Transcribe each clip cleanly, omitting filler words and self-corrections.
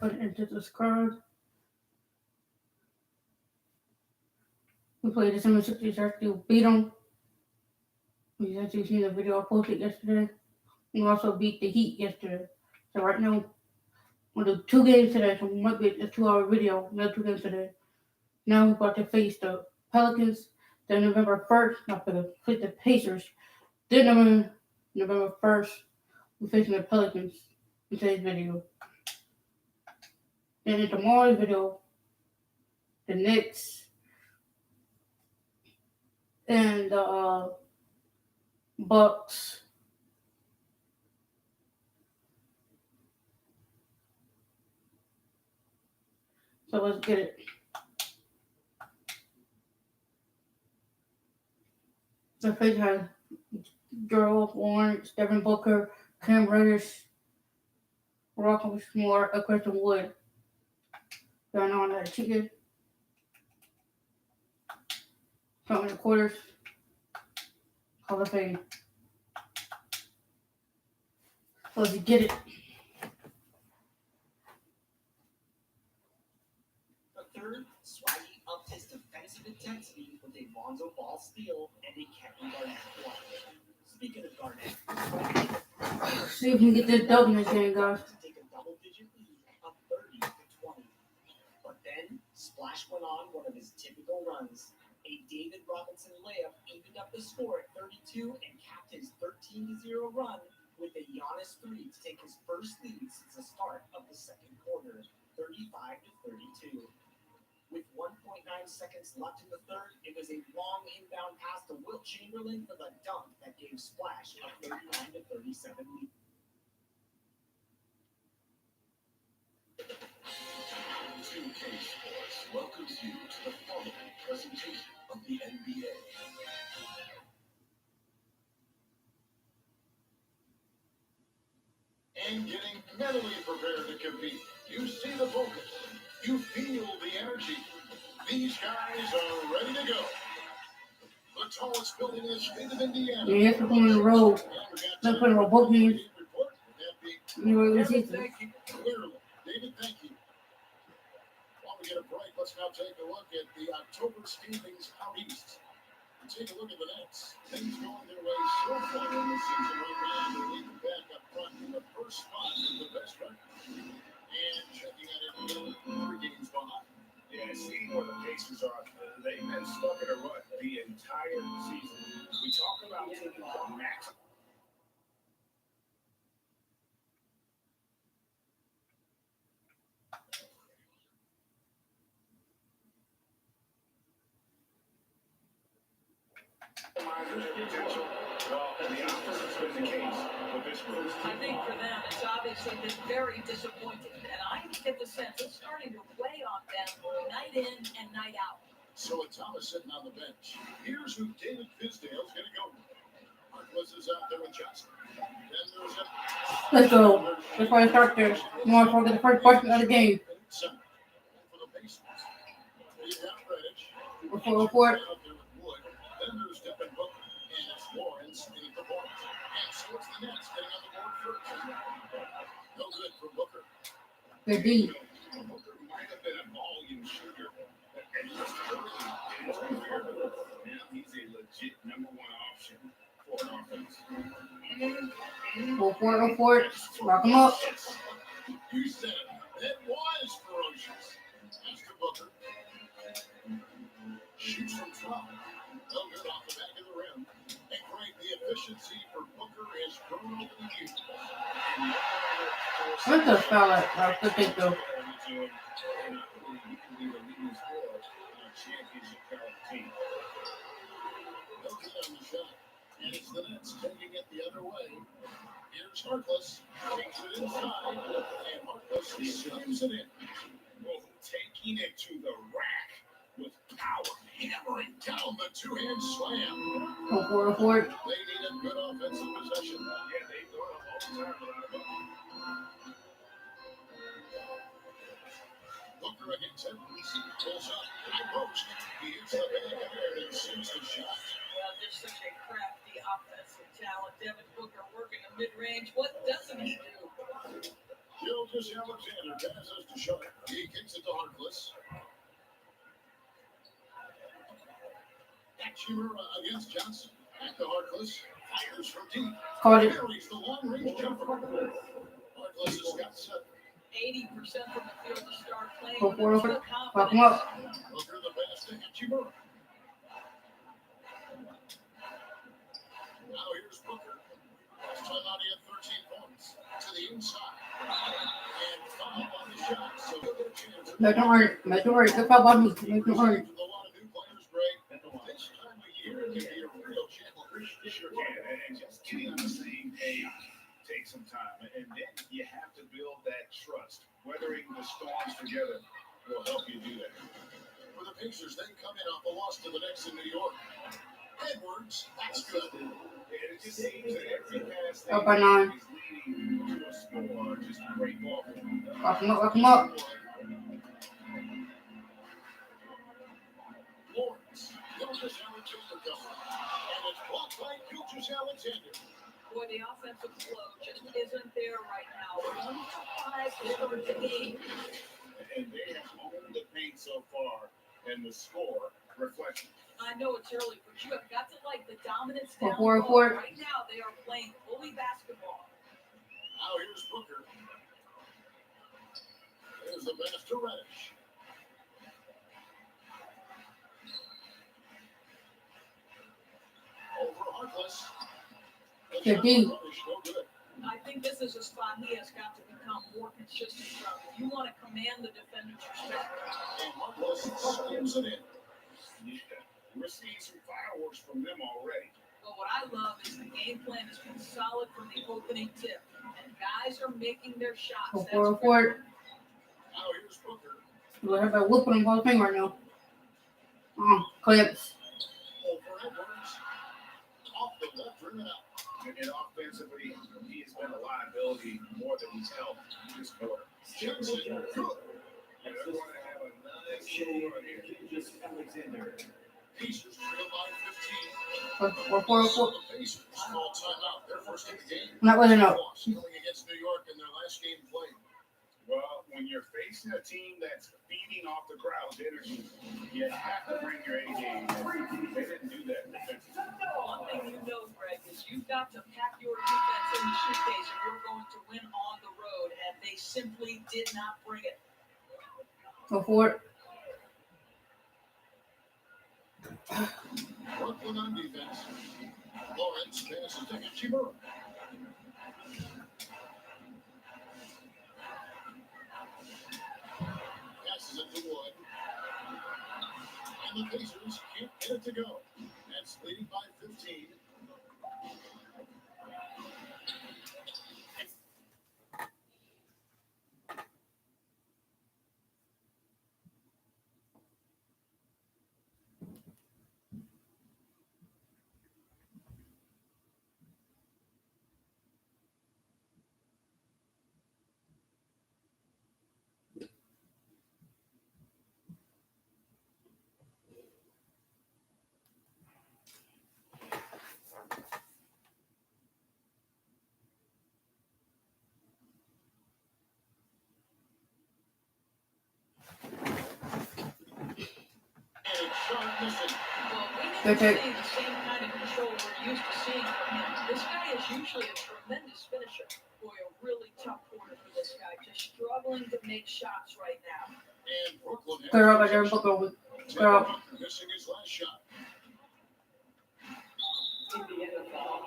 weapon into this card. We played the 760 to beat him. You guys have seen the video I posted yesterday. We also beat the Heat yesterday. So right now, we'll do 2 games today. So we might be a 2-hour video. Another 2 games today. Now we're about to face the Pelicans. Then November 1st, not for the face the Pacers. Then November 1st, we're facing the Pelicans in today's video. Then in tomorrow's video, the Knicks and the Bucks. So let's get it. The face has Gerald Lawrence, Devin Booker, Cam Reddish, Rockland Smart, Christian Wood. They're not on that chicken. Coming in the quarters. Hall of Fame. Let's get it. The third, Swaggy upped his defensive intensity with a Lonzo Ball steal and a Kevin Garnett block. Speaking of Garnett, See if we can get this dub in this game, guys. to take a double-digit lead up 30-20. But then, Splash went on one of his typical runs. A David Robinson layup evened up the score at 32 and capped his 13-0 run with a Giannis 3 to take his first lead since the start of the second quarter, 35-32. With 1.9 seconds left in the third, it was a long inbound pass to Wilt Chamberlain for the dunk that gave Splash a 39-37 lead. K Sports welcomes you to the following presentation of the NBA. And getting mentally prepared to compete. You see the focus. You feel the energy. These guys are ready to go. The tallest building in the state of Indiana. Yeah, we're going on the road. Let's put in a both games. You know, this season. Thank you. Clearly. David, thank you. While we get a break, let's now take a look at the October standings out east. And take a look at the Nets. Things going their way so far in the season right now. They're leading back up front in the first spot with the best record. And checking out every 3 games behind. Yeah, seeing where the Pacers are, they've been stuck in a rut the entire season. We talk about taking the max. Potential. Well, the opposite has been the case with this group. I think for them, it's obviously been very disappointing. And I get the sense it's starting to weigh on them night in and night out. So with Thomas sitting on the bench, here's who David Fizdale's going to go with. Marquez is out there with Johnson. Then there's a... Let's go. That's why I start there. More for the first question of the game. Center. For the Pacers. You got Reddish. Report. Out there with Wood. Then there's Devin Booker. And it's Lawrence getting the ball. And so it's the Nets getting on the board first. No good for Booker. Good D. Booker might have been a volume shooter, at least early in his career. Now he's a legit number 1 option for an offense. Go for it. Lock him up. You said it. It was ferocious. That's to Booker. Shoots from 12. No good off the back of the rim. And great, the efficiency for Booker is grown over the years. What's the foul at? Good take though. No good on the shot. And it's the Nets taking it the other way. Here's Harkless. Takes it inside. And Harkless slams it in. Well, taking it to the rack with power. Hammering down the two-hand slam. Go for it. They need a good offensive possession. Yeah, they go a long time without a ball. Booker against Edwards. Pulls up to the post. He hits the back of it and shoots the shot. Well, just such a crafty offensive talent. Devin Booker working the mid-range. What doesn't he do? Gilgis Alexander passes to Sharp. He kicks it to Harkless. Hachimura against Johnson. Back to Harkless. Fires from deep. Caught it. Carries the long-range jumper. Harkless has got 80% from the field to start playing. Go with for it. real Fuck him confidence. up. Hooker the pass to Hachimura. Now here's Booker. Last time out he had 13 points. To the inside. And foul on the shot. So he'll get a chance. Make him earn it. Make him earn it. Good foul by me. Make him earn it. With a lot of new players, Greg. This time of year can be a real challenge. Sure can. And just getting on the same page takes some time. And then you have to build that trust. Weathering the storms together will help you do that. For the Pacers, they come in off a loss to the Knicks in New York. Edwards, that's good. It just seems that every pass Up by 9. is leading to a score. Just a great ball. Lock him up. Lock him up. Lawrence, Gilgis Alexander comes. And it's blocked by Gilgis Alexander. Boy, the offensive flow just isn't there right now. 1 for 5 to start the game. And they have owned the paint so far, and the score reflects it. I know it's early, but you have got to like the dominance down Four, low. four. Right now, they are playing fully basketball. Now here's Booker. There's the pass to Reddish. Over Harkless. Good D. Reddish, no good. I think this is a spot he has got to become more consistent from. You want to command the defender's respect. And Harkless slams it in. Yeah, we're seeing some fireworks from them already. But what I love is the game plan has been solid from the opening tip. And guys are making their shots. Go That's for it. great. For it. Now here's Booker. Everybody whooping him whole thing right now. Clips. Over Edwards. Off the left, rim it out. And offensively, he has been a liability more than he's helped this quarter. Johnson, good. And they're going to have a nice little run here. Pacers trail by 15. For So the Pacers call timeout. Their first in the game. Not with enough. Loss going against New York in their last game played. Well, when you're facing a team that's feeding off the crowd's energy, you have to bring your A game. They didn't do that defensively. One thing you know, Greg, is you've got to pack your defense in the suitcase if you're going to win on the road, and they simply did not bring it. Go for it. Brooklyn on defense. Lawrence passes to Hachimura. Passes it to Wood. And the Pacers can't get it to go. That's leading by 15. And shot missing. Well, we Good didn't take. see the same kind of control we're used to seeing from him. This guy is usually a tremendous finisher. Boy, a really tough quarter for this guy. Just struggling to make shots right now. And Brooklyn has Clear up right there. possession. Book over. Tim Clear up. Booker missing his last shot. Indiana foul.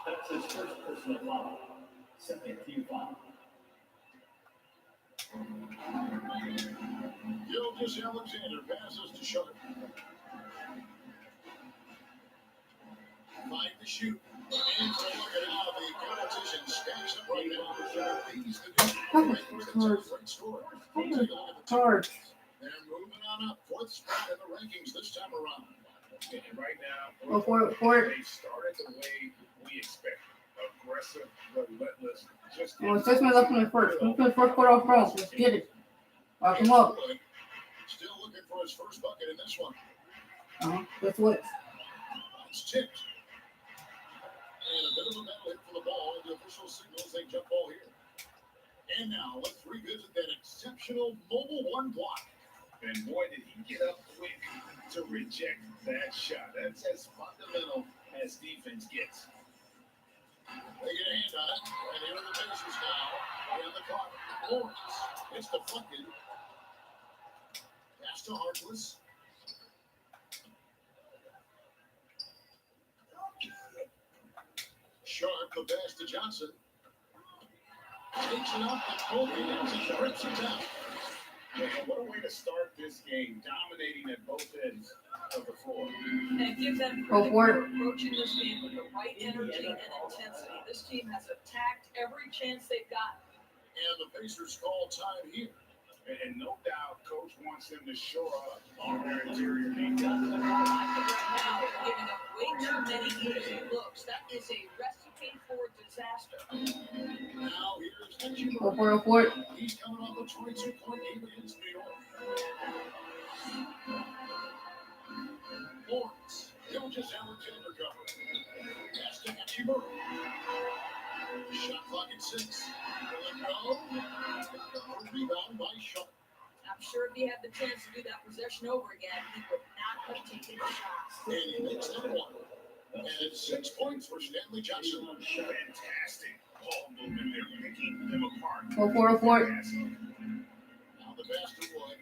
That's his first personal foul. Second team foul. Gilgis Alexander passes to Sharp. 5 to shoot. And look at how the competition stacks up right now. These division rankings, that's a great score. Take a look at the Charge. They're moving on up. 4th spot in the rankings this time around. And right now, Go for it. For it. they started the way we expected. Aggressive, relentless. Just Well, 6 minutes left in the first. Let's the first quarter off ball. Let's get it. Lock him up. Still looking for his first bucket in this one. Guess what? It's tipped. And a bit of a battle here for the ball. The official signals a jump ball here. And now let's revisit that exceptional Mobile One block. And boy, did he get up quick to reject that shot. That's as fundamental as defense gets. They get a hand on it, and here are the Pacers now in the clock. Lawrence, it's deflected. Pass to Harkless. Sharp, the pass to Johnson. Takes it up, and Kobe and rips it down. And what a way to start this game, dominating at both ends of the floor. And give them Go credit for for it. approaching this game with the right energy and intensity. This team has attacked every chance they've got. And the Pacers call time here. And no doubt, coach wants them to shore up on their interior defense. I think right now they're giving up way too many easy looks. That is a recipe for disaster. Now here's Hachimura. Go for it. He's coming off a 22-point game against New York. Lawrence, Gilgis Alexander cover. Pass to Hachimura. Shot clock at 6. Will it go? Rebound by Sharp. I'm sure if he had the chance to do that possession over again, he would not have taken the shots. And he makes that one. And it's 6 points for Stanley Johnson. Fantastic ball movement. They're picking them apart. Go for it. Now the pass to Wood.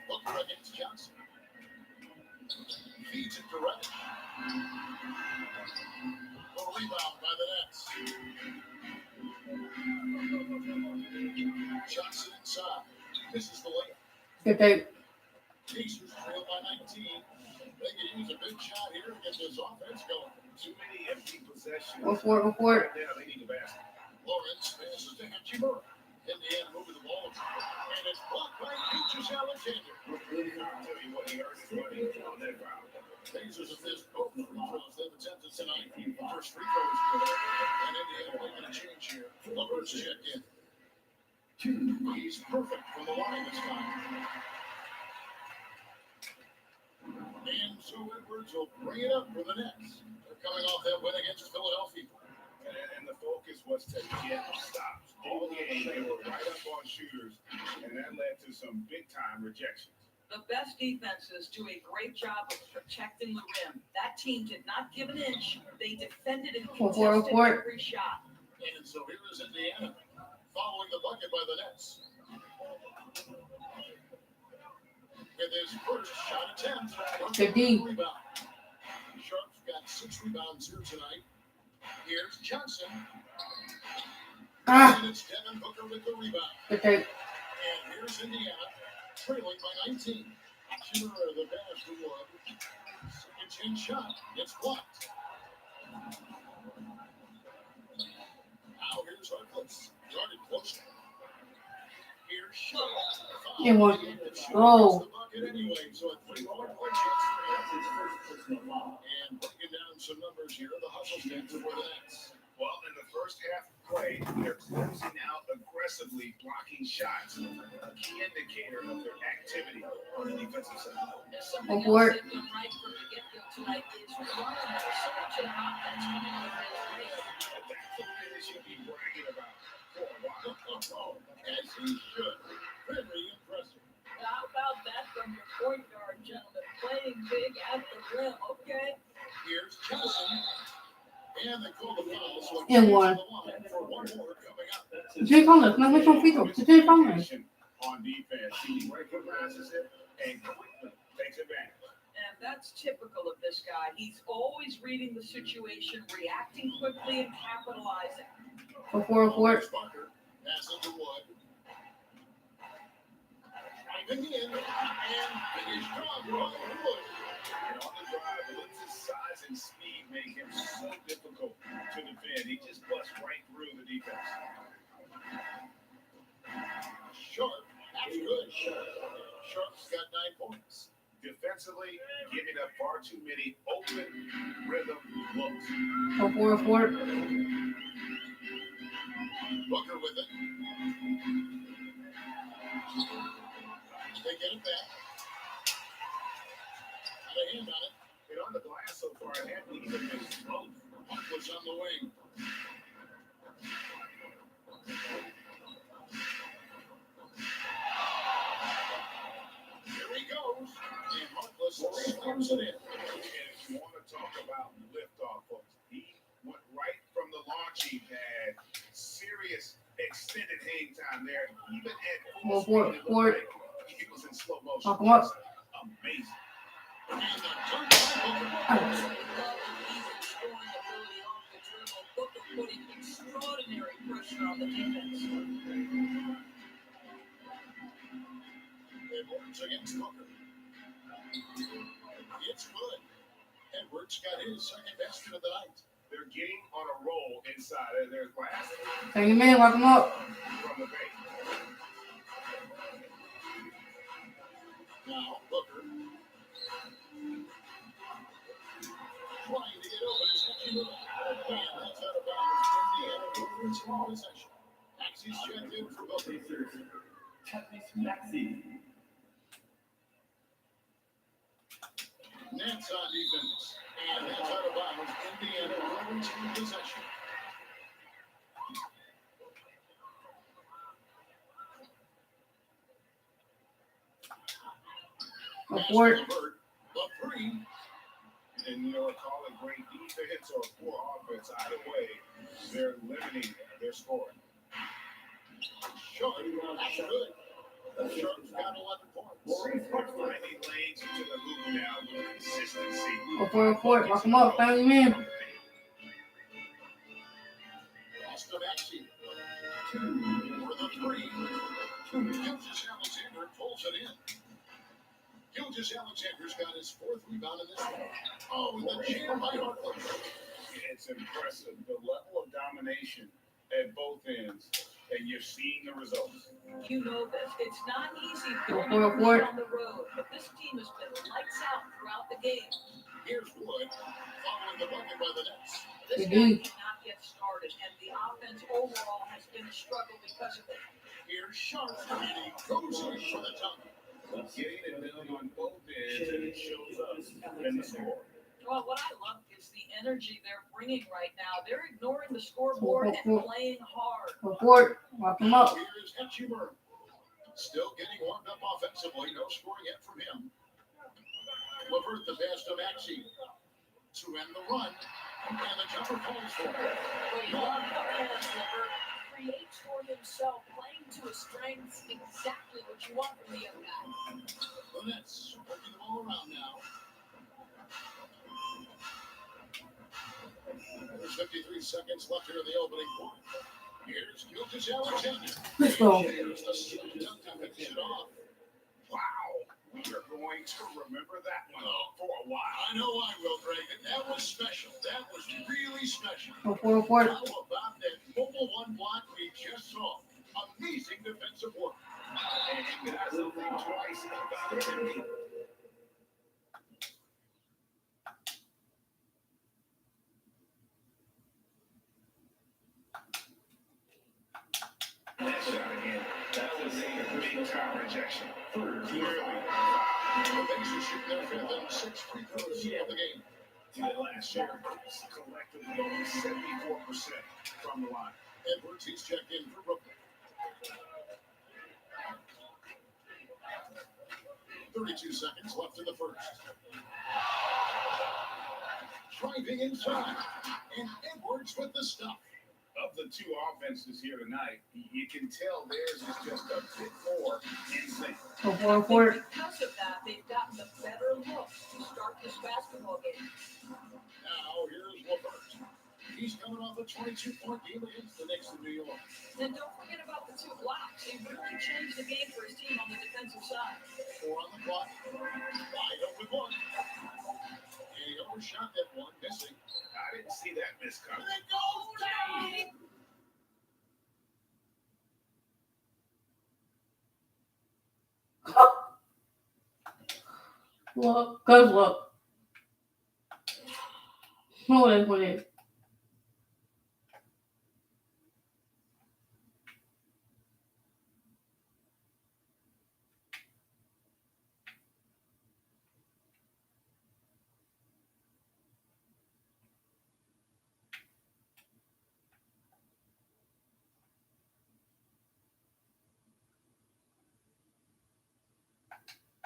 Booker against Johnson. Feeds it to Reddish. A rebound by the Nets. Johnson inside. This is the layup. Good take. Pacers trail by 19. They can use a big shot here to get this offense going. Too many empty possessions. Go for it. Right now, they need a basket. Lawrence passes to Hachimura. Indiana moving the ball. And it's blocked by Gilgis Alexander. I'll tell you what, he earned his money on that foul. Pacers have missed both free throws they've attempted tonight. First free throw is good. And Indiana making a change here. Lover's check in. He's perfect from the line this time. And so Edwards will bring it up for the Nets. They're coming off that win against Philadelphia. And the focus was to get stops. All game, they were right up on shooters, and that led to some big-time rejections. The best defenses do a great job of protecting the rim. That team did not give an inch. They defended and contested every shot. And so here is Indiana following the bucket by the Nets. With his first shot attempt. Good D. Rebound. Sharp's got 6 rebounds here tonight. Here's Johnson. Ah. And it's Devin Booker with the rebound. Good take. And here's Indiana trailing by 19. Shooter the pass to Wood. Second chance shot. It's blocked. Now here's Harkless. Guarded closely. Here's Shaw. And one. Oh. Anyway, so a 3-point chance for him. That's his first personal foul. And breaking down some numbers here, the hustle stats for the Nets. Well, in the first half of play, they're closing out aggressively, blocking shots, a key indicator of their activity on the defensive side. Something Go for else it. they've done right from the get-go tonight is running. There's so much of the offense coming on his way. That's something they should be bragging about for a while. As he should. Very impressive. How about that from your point guard, gentlemen? Playing big at the rim, okay? Here's Johnson. And they call the foul. So And one. For one more coming up. That's his Jay Thomas. No, no free throw. Jay Thomas. On defense, he recognizes it and quickly takes advantage. And that's typical of this guy. He's always reading the situation, reacting quickly, and capitalizing. Go for it. Parker passes to Wood. Driving in and finished off by Wood. And on the drive, Litz's size and speed make him so difficult to defend. He just busts right through the defense. Sharp. That's good. Sharp's got 9 points. Defensively, giving up far too many open rhythm looks. Go for it. Booker with it. They get it back. Got a hand on it. And on the glass so far, it hadn't even been close. Puck was on the wing. throws it in. And if you want to talk about liftoff, folks, he went right from the launch. He had serious extended hang time there. Even at full speed, it looked like he was in slow motion. Lock him up. Amazing. And the dunk by Booker. Scoring ability off the dribble. Booker putting extraordinary pressure on the defense. Edwards against Booker. It's good. Edwards got his second basket of the night. They're getting on a roll inside of their glass Bring him in, lock him up. from the bank. Now Booker. Trying to get open is Hachimura. And that's out of bounds. Indiana over its own possession. Axie's checked in for Booker. Pacers, Travis Maxey. Nets on defense. And that's out of bounds. Indiana over its own possession. Go for it. Levert. The three. And you know, call it great defense or poor offense. Either way, they're limiting their scoring. Short. That's good. Sharp's got 11 points. Finding lanes into the hoop now with consistency. Go for it, lock him up, bring him in. Austin Maxey. For the three. Gilgeous Alexander pulls it in. Gilgeous Alexander's got his fourth rebound in this one. Oh, and the jam by Harkless. It's impressive, the level of domination at both ends, and you're seeing the results. You know this. It's not easy Go building a for it. lead on the road, but this team has been lights out throughout the game. Here's Wood following the bucket by the Nets. This Good guy D. cannot get started, and the offense overall has been a struggle because of it. Here's Sharp, and he goes in for the dunk. Getting it done on both ends, and it shows up in the score. Well, what I love is the energy they're bringing right now. They're ignoring the scoreboard and playing hard. Go for it, lock him up. Here's Hachimura. Still getting warmed up offensively. No scoring yet from him. Levert the pass to Maxey. To end the run. And the jumper falls for him. But love the pass, Levert. Creates for himself, playing to his strengths, exactly what you want from the young guy. The Nets working the ball around now. There's 53 seconds left here in the opening quarter. Here's Gilgeous Alexander. Let's go. Here's the slam dunk to finish it off. Wow, we are going to remember that one for a while. I know I will, Greg. That was special. That was really special. Go for it. How about that mobile one block we just saw? Amazing defensive work. And guys will think twice about it. That shot again. That was a big time rejection. Clearly. The Pacers shoot their fifth and sixth free throws of the game. Last year, collectively only 74% from the line. Edwards, he's checked in for Brooklyn. 32 seconds left in the first. Driving inside. And Edwards with the stuff. Of the two offenses here tonight, you can tell theirs is just a bit more insane. Go for it. Because of that, they've gotten a better look to start this basketball game. Now here's Levert. He's coming off a 22-point game against the Knicks in New York. And don't forget about the two blocks. He really changed the game for his team on the defensive side. 4 on the clock. Wide open one. And he overshot that one, missing. I didn't see that miss And coming. it goes down. Look, good look. No, that's what it is.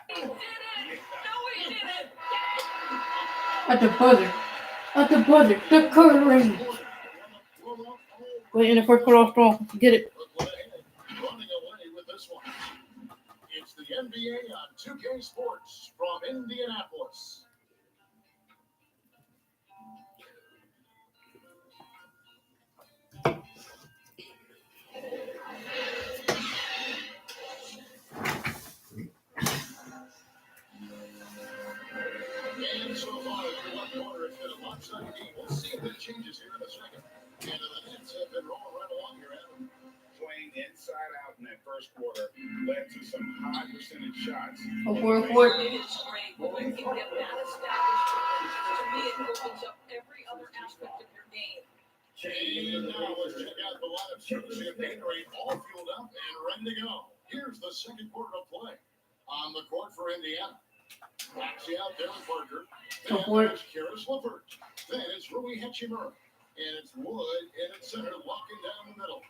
He did it! No, he didn't! At the buzzer. At the buzzer. The curling. Wait in the first quarter strong. Get it. Running away with this one. It's the NBA on 2K Sports from Indianapolis. And so far, through one quarter, it's been a lopsided game. We'll see if that changes here in a second. And the Nets have been rolling right along here, Adam. Playing inside out in that first quarter led to some high percentage shots. Oh, four. It is great when you can get that established. To me, it opens up every other aspect of your game. And now let's check out the lineup. Service and Gatorade all fueled up and ready to go. Here's the second quarter of play. On the court for Indiana. Maxey out there with Parker. Then it's Kara Slifford. Then it's Rui Hachimura. And it's Wood in its center, locking down the middle.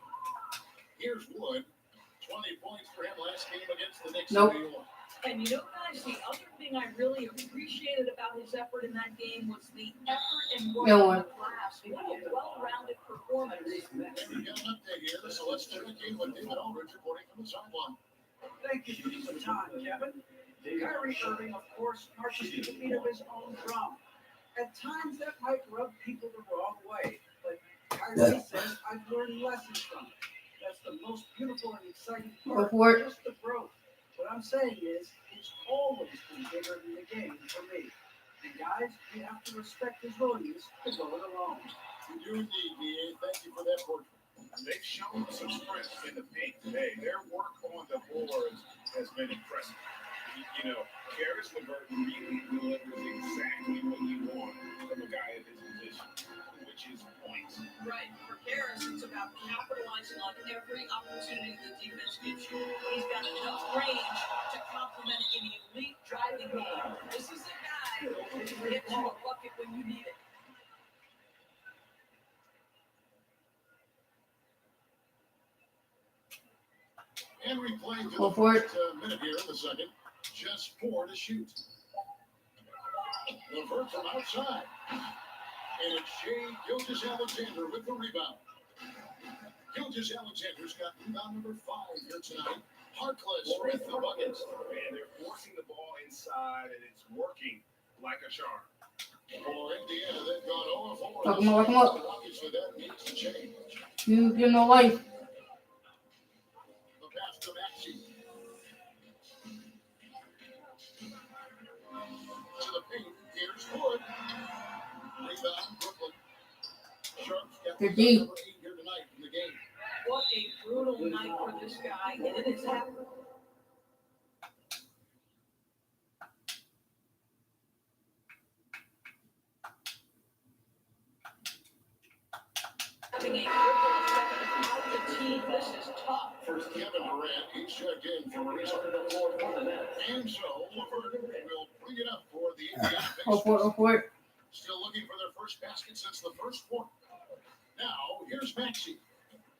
Here's Wood. 20 points for him last game against the Knicks. Nope. in New York. And you know, guys, the other thing I really appreciated about his effort in that game was the effort and work Go on on. the glass. What a well-rounded performance. And we got an update here, so let's check in with David Aldridge reporting from the sideline. Thank you for the time, Kevin. Kyrie Irving, of course, marches to the beat of his own drum. At times, that might rub people the wrong way, but Kyrie says, I've learned lessons from it. That's the most beautiful and exciting part, just the growth. What I'm saying is, it's always been bigger than the game for me. And guys, you have to respect his willingness to go it alone. You do indeed, D.A. Thank you for that portrait. They've shown some strength in the paint today. Their work on the boards has been impressive. You know, Karis LeVert really delivers exactly what you want from a guy in his position, which is points. Right. For Harris, it's about capitalizing on every opportunity the defense gives you. He's got enough range to complement an elite driving game. This is a guy who can get you a bucket when you need it. And we played to Go the for first minute here in the second. Just 4 to shoot. LeVert from outside. And it's Shea Gilgeous-Alexander with the rebound. Gilgeous-Alexander's got rebound number 5 here tonight. Harkless with the buckets. And they're forcing the ball inside, and it's working like a charm. For Indiana, they've gone 0-4. Lock him up. Obviously, that needs to change. You give no life. The pass to Maxey. To the paint. Here's Wood. Rebound, Brooklyn. Sharp's got Good the D. number 8 here tonight in the game. What a brutal night for this guy, and it is happening. Having a ripple effect throughout the team. This is tough. First, Kevin Durant, he checked in for a restart. And so, LeVert will bring it up for the Indiana Pacers. For it. Still looking for their first basket since the first quarter. Now, here's Maxey.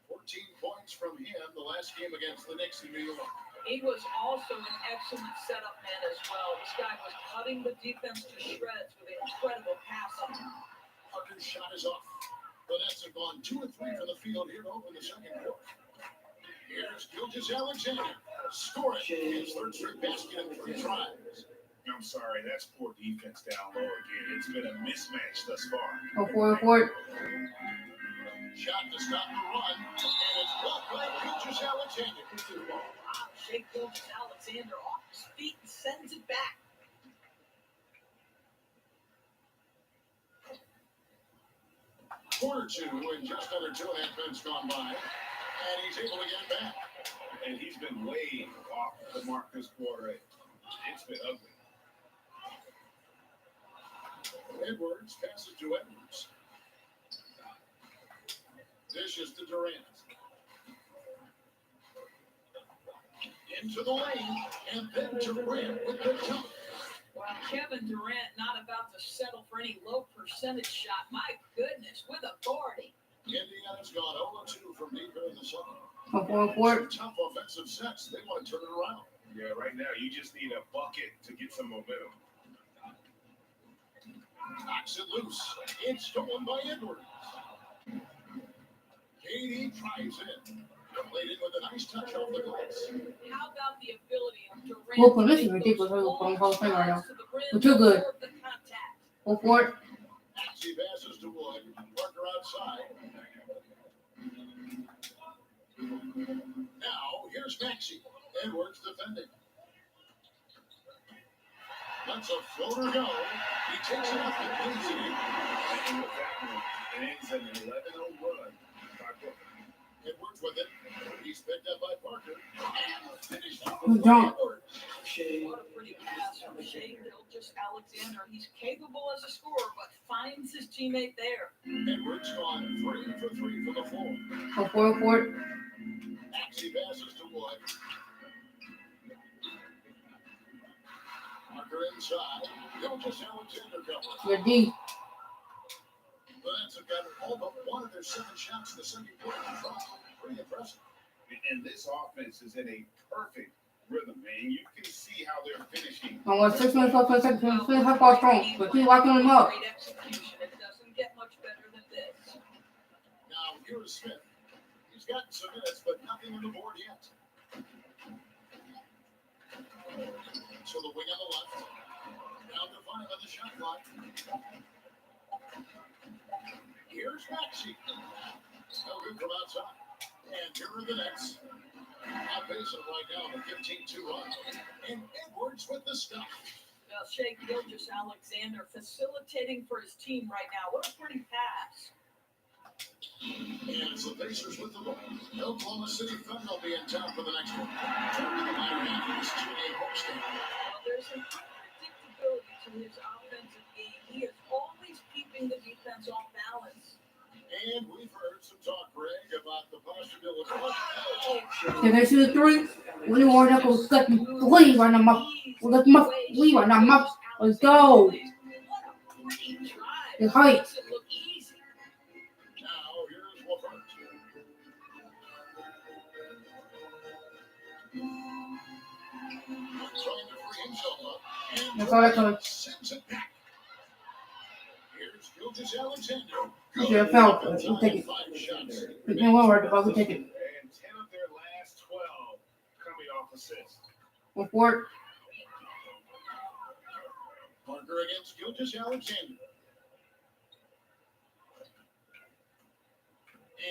14 points from him the last game against the Knicks in New York. He was also an excellent setup man as well. This guy was cutting the defense to shreds with incredible passing. Parker's shot is off. The Nets have gone 2 of 3 from the field here to open the second quarter. Here's Gilgeous-Alexander. Scoring his third straight basket in 3 tries. I'm sorry, that's poor defense down low again. It's been a mismatch thus far. For it. Shot to stop the run, and it's blocked by Gilgeous-Alexander. Wow, Shea Gilgeous-Alexander off his feet and sends it back. Quarter 2, and just under 2.5 minutes gone by, and he's able to get it back. And he's been way off the mark this quarter. It's been ugly. Edwards passes to Edwards. Dishes to Durant. Into the lane, and then Durant with the jump. Wow, Kevin Durant not about to settle for any low percentage shot. My goodness, with authority. Indiana's gone 0-2 from deep in the second. For it. Tough offensive sets. They want to turn it around. Yeah, right now you just need a bucket to get some momentum. Knocks it loose. It's stolen by Edwards. Katie tries it. Played it with a nice touch off the glass. How about the ability of Durant Brooklyn, to this is make ridiculous. those How long you're whole thing right now. strides to the rim But you're to good. absorb the contact? Go for it. Maxey passes to Wood. Parker outside. Now, here's Maxey. Edwards defending. Lets a floater go. He takes it up and leads it in. And with that one, it ends an 11-0 run by Brooklyn. Edwards with it. He's picked up by Parker. And finished off Good by job. Edwards. What a pretty pass from Shea Gilgeous-Alexander. He's capable as a scorer, but finds his teammate there. Edwards gone 3 for 3 from the floor. Go for it. Maxey passes to Wood. Parker inside. Gilgeous-Alexander covers. Your D. The Nets have got all but one of their 7 shots in the second quarter. Pretty impressive. And this offense is in a perfect rhythm, man. You can see how they're finishing. I want 6 minutes left for the second. Finish half ball strong. But keep locking them up. Great execution. It doesn't get much better than this. Now, here's Smith. He's gotten some minutes, but nothing on the board yet. So the wing on the left. Down to 5 on the shot clock. Here's Maxey. No good from outside. And here are the Nets. Not facing right now the 15-2 run. And Edwards with the stuff. Well, Shea Gilgeous-Alexander facilitating for his team right now. What a pretty pass. And it's the Pacers with the ball. Oklahoma City Thunder will be in town for the next one. Turn to the latter half of this 2-game homestand. Well, there's an unpredictability to his offensive game. He is always keeping the defense off balance. And we've heard some talk, Greg, about the possibility of Can they shoot a 3? We need more knuckles. Let me leave right now. Let me leave right now. Let's go. What a great drive. The height. Makes it look easy. now. Here's Levert. Trying to free himself up. And That's all I told him. sends it back. Here's Gilgeous-Alexander. Yeah, foul. We'll take it. 5 shots. We can't worry about it. We'll take it. And 10 of their last 12 coming off assists. Go for it. Parker against Gilgeous-Alexander.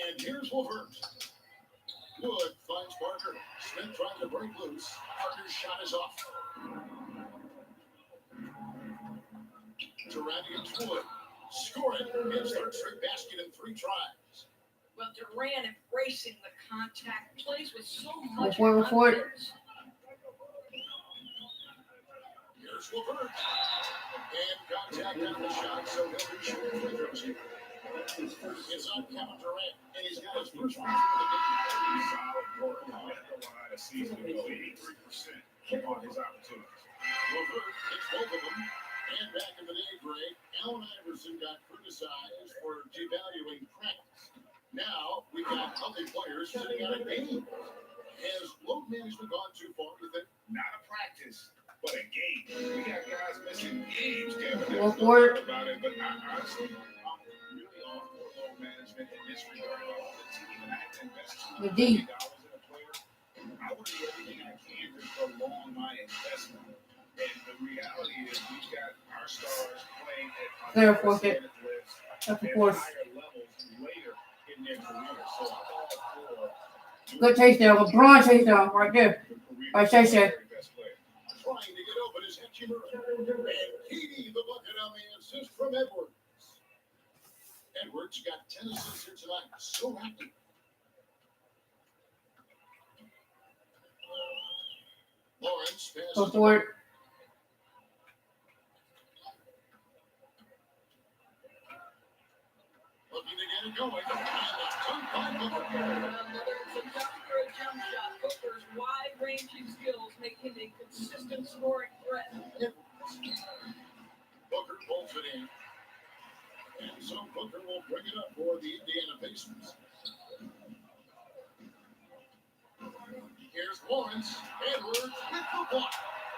And here's Levert. Wood finds Parker. Smith trying to break loose. Parker's shot is off. Durant against Wood. Scoring his third straight basket in 3 tries. Well, Durant embracing the contact, plays with so much Before it. confidence. Here's Levert. And contact on the shot, so he'll be shooting free throws here. It's on Kevin Durant, and he's got his first free throw of the game. Solid work at the line of season ago, 83% on his opportunities. Levert hits both of them. And back in the day, Greg, Allen Iverson got criticized for devaluing practice. Now we've got healthy players sitting out a game. Has load management gone too far, you think? Not a practice, but a game. We got guys missing games, Kevin. Go There's no for it. doubt about it, but honestly, I'm really all for load management in this regard. All the team and I have invested The $1 D. million in a player. I want to do everything I can to prolong my investment. And the reality is we've got our stars playing at There, force it. lifts That's a at force. higher levels later in their career. So I'm all for Good chase down. LeBron chase down right there. the career By Shay Shay. of the best player. Trying to get open is Hutchinson. And Katie, the bucket on the assist from Edwards. Edwards got 10 assists here tonight. So happy. Lawrence passes Go to for it. looking to get it going. And the dunk by Booker. Another spectacular jump shot. Booker's wide-ranging skills make him a consistent scoring threat. Booker pulls it in. And so Booker will bring it up for the Indiana Pacers. Here's Lawrence. Edwards with the block.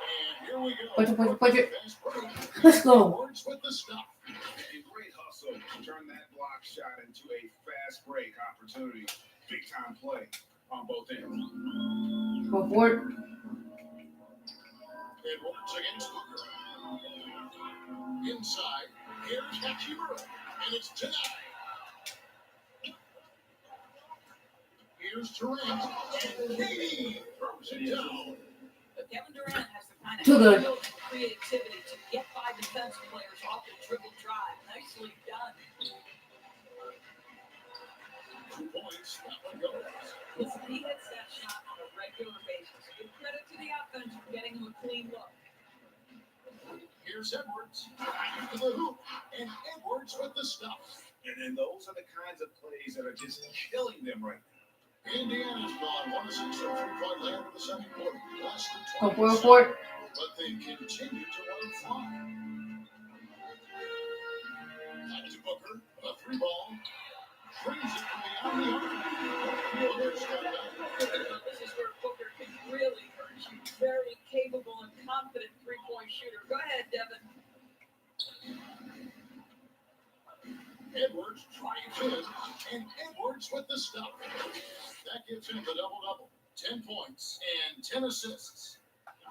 And here we go. Push it. Fast break. Let's go. Edwards with the stop. Turn that block shot into a fast break opportunity. Big time play on both ends. Go for it. Edwards against Booker. Inside, here's Hachimura, and it's denied. Here's Durant, and Katie throws it down. But Kevin Durant has the kind of Too good. skill and creativity to get by defensive players off the dribble drive. Nicely done. 2 points, that one goes. Listen, he hits that shot on a regular basis. Give credit to the offense for getting him a clean look. Here's Edwards, back to the hoop, and Edwards with the stuff. And those are the kinds of plays that are just killing them right now. Indiana's gone 1 of 6 from three-point land in the second quarter. Less than Go 20%. for it. But they continue to run fly. Back to Booker, a 3-ball. Brings it from the arc. Booker's got that. This is where Booker can really hurt you. Very capable and confident three-point shooter. Go ahead, Devin. Edwards drives in, and Edwards with the stuff. That gives him the double-double. 10 points and 10 assists.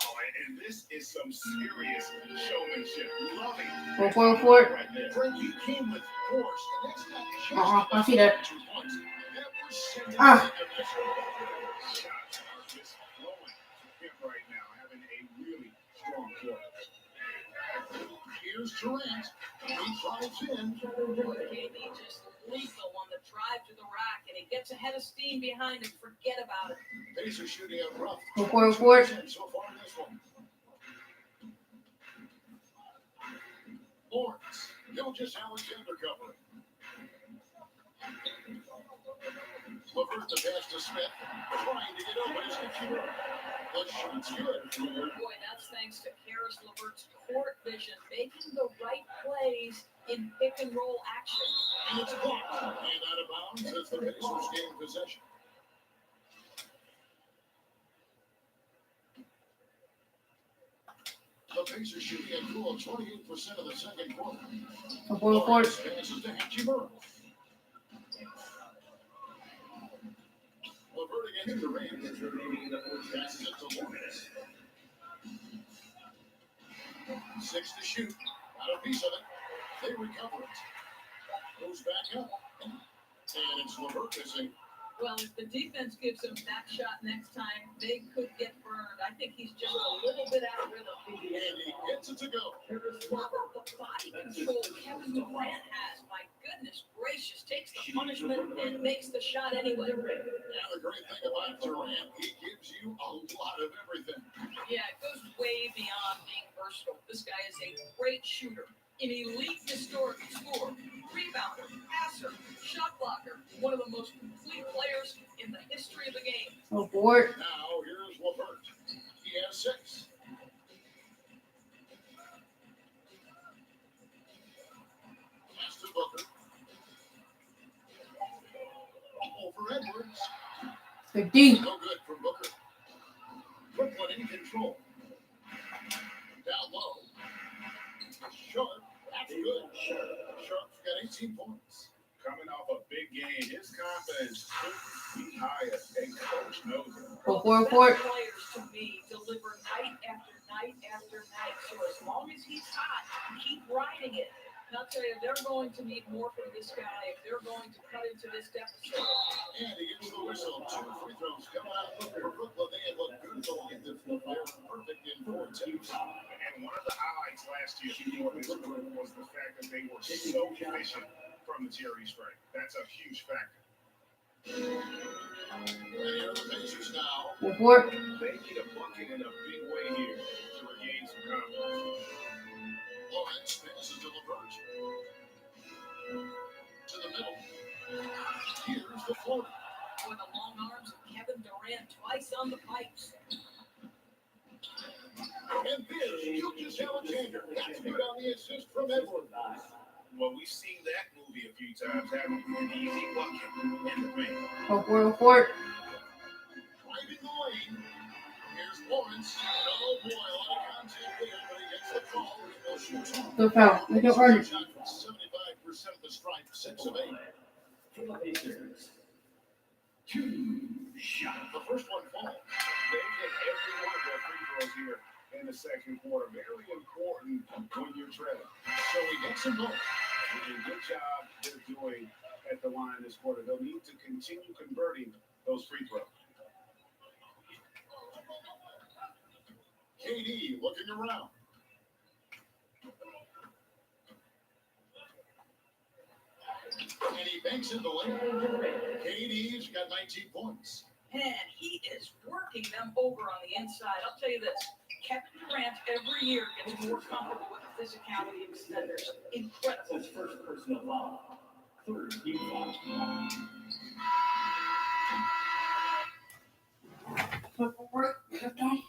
Oh, and this is some serious showmanship. Loving. Go for it. Right there. Frank, he came with force, and that's not just I see that. 2 points. That was sending Ah. the dimension. Shots are just flowing to him right now, having a really strong quarter. Here's Durant. He drives in. KD just lethal on the drive to the rack, and he gets a head of steam behind him. Forget about it. Pacers shooting out rough. Go for it. 22% so far in this one. Lawrence. Gilgeous Alexander covering. LeVert the pass to Smith. Trying to get open as Hachimura. The shot's good. Boy, that's thanks to Karis LeVert's court vision, making the right plays in pick and roll action. And it's blocked. And out of bounds as the Pacers gain possession. The Pacers shooting a cool 28% of the second quarter. Go for Lawrence it. passes to Hachimura. LeVert against Durant. Passes it to Lawrence. 6 to shoot. Got a piece of it. They recover it. Goes back up. And it's LeVert missing. Well, if the defense gives him that shot next time, they could get burned. I think he's just a little bit out of rhythm. And he gets it to go. How about the body control Kevin Durant has? My goodness gracious, takes the punishment and makes the shot anyway. And the great thing about Durant, he gives you a lot of everything. Yeah, it goes way beyond being versatile. This guy is a great shooter, an elite historic scorer, rebounder, passer, shot blocker, one of the most complete players in the history of the game. Go for it. Now here's LeVert. He has 6. Pass to Booker. Over Edwards. Good D. No good from Booker. Brooklyn in control. Down low. Sharp. That's good. Sharp's got 18 points. Coming off a big game, his confidence couldn't be higher, and coach knows it. Go for it. Best players to me deliver night after night after night. So as long as he's hot, keep riding it. And I'll tell you, they're going to need more from this guy if they're going to cut into this deficit. And he gets the whistle. 2 free throws coming out for Brooklyn. They had looked good at the line. They're perfect in 4 attempts. And one of the highlights last year for this group was the fact that they were so efficient from the Jerry strike. That's a huge factor. And here are the Pacers now. Go for it. They need a bucket in a big way here to regain some confidence. Lawrence passes to LeVert. To the middle. Here's the floater. With the long arms of Kevin Durant twice on the pipes. And there's Gilgeous Alexander. That's good on the assist from Edwards. Well, we've seen that movie a few times, haven't we? An easy bucket in the paint. Go for it. Go for it. Driving the lane. Here's Lawrence. Oh boy, a lot of contact there, but he gets the call. He'll shoot 2. Good foul. Make it earn it. Shot from 75% of the strike. 6 of 8. For the Pacers. 2 shots. The first one falls. They hit every one of their free throws here in the second quarter. Very important when you're trailing. So he gets them both. And good job they're doing at the line this quarter. They'll need to continue converting those free throws. KD looking around. And he banks in the lane. KD's got 19 points. And he is working them over on the inside. I'll tell you this, Kevin Durant every year gets more comfortable with the physicality of his defenders. That's Incredible. his first personal foul. Third team foul. Football break. Shut down.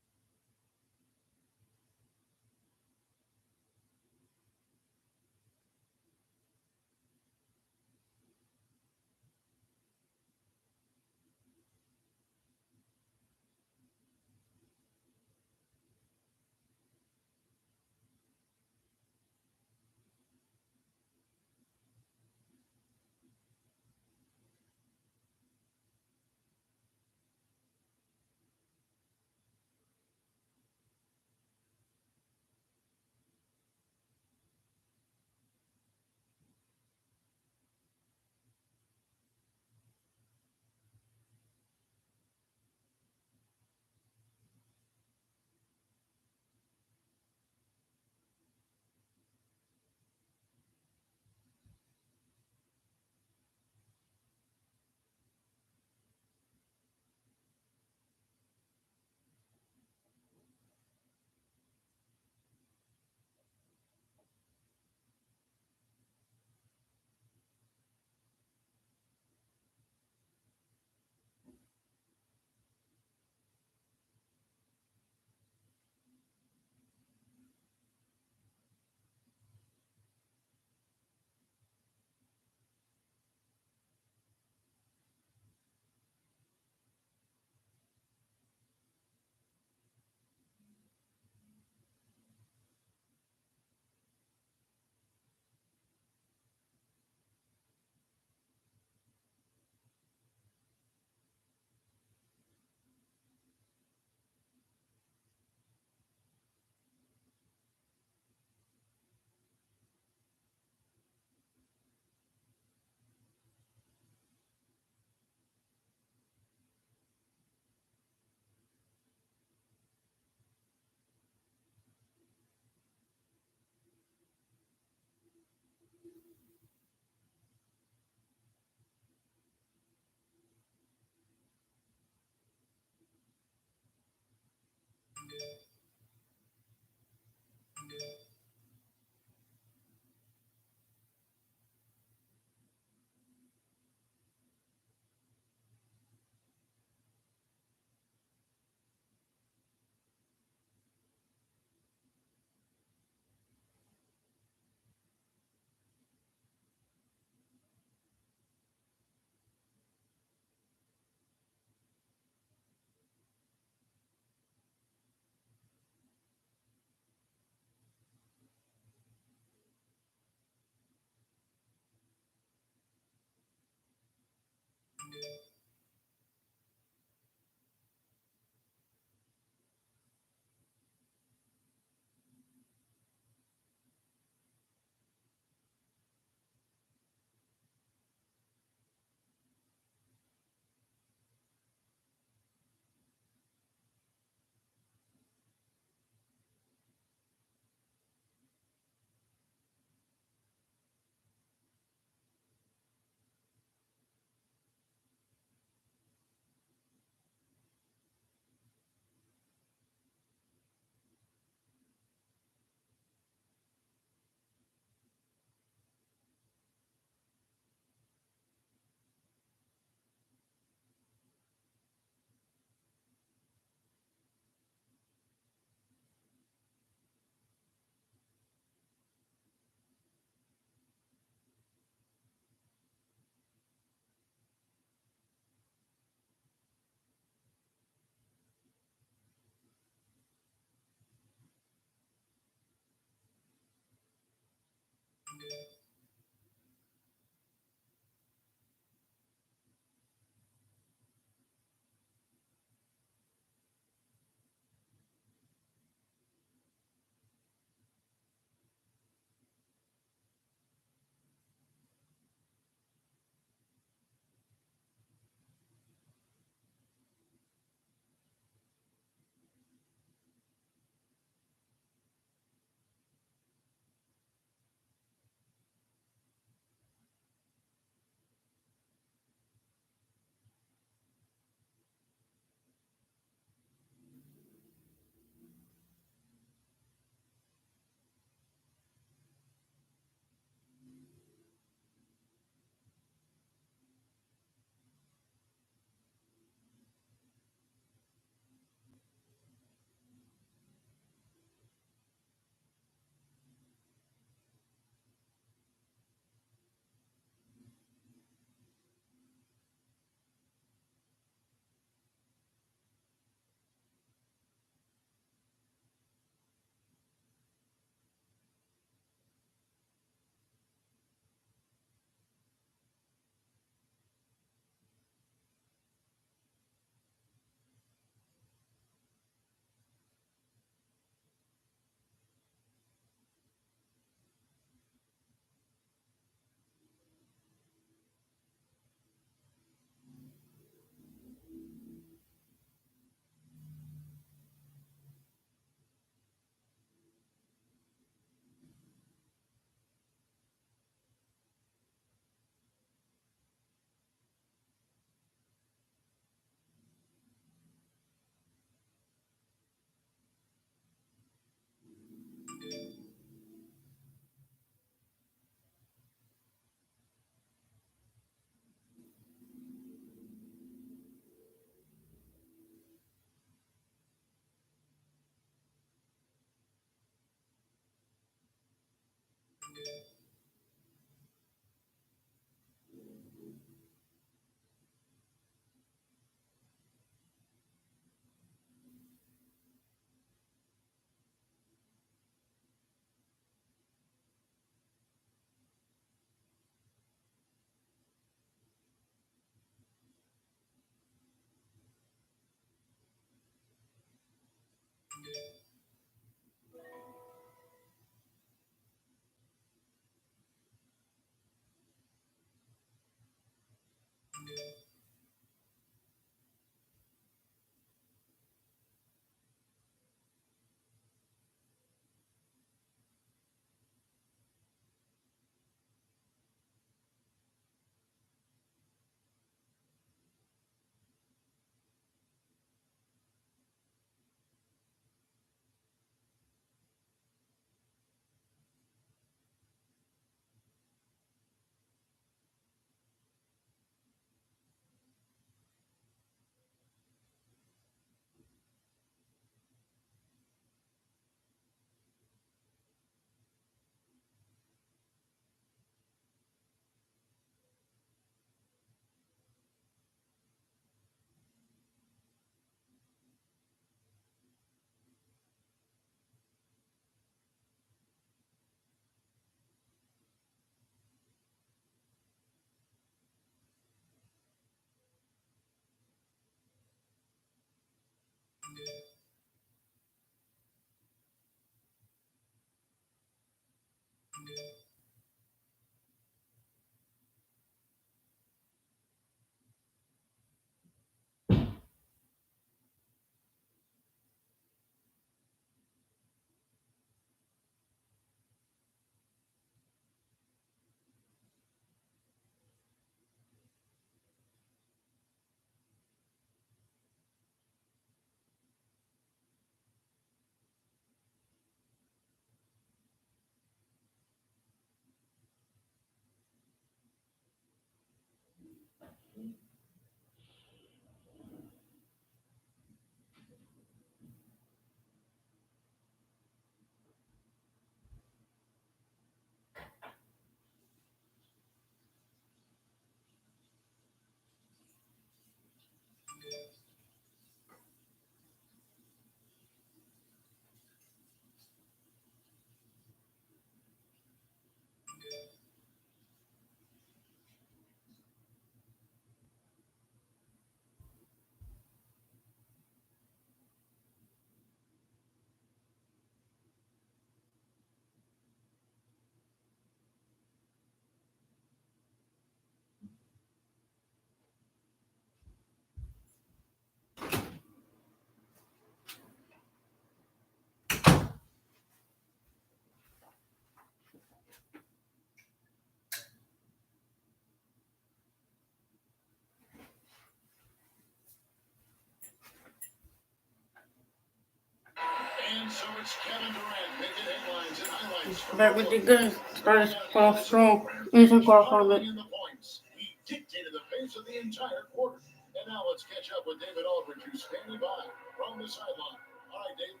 And so it's Kevin Durant making headlines and highlights from But with the good started off strong. Instant call from it. in the points. He dictated the pace of the entire quarter. And now let's catch up with David Aldridge, who's standing by from the sideline. All right, Dave.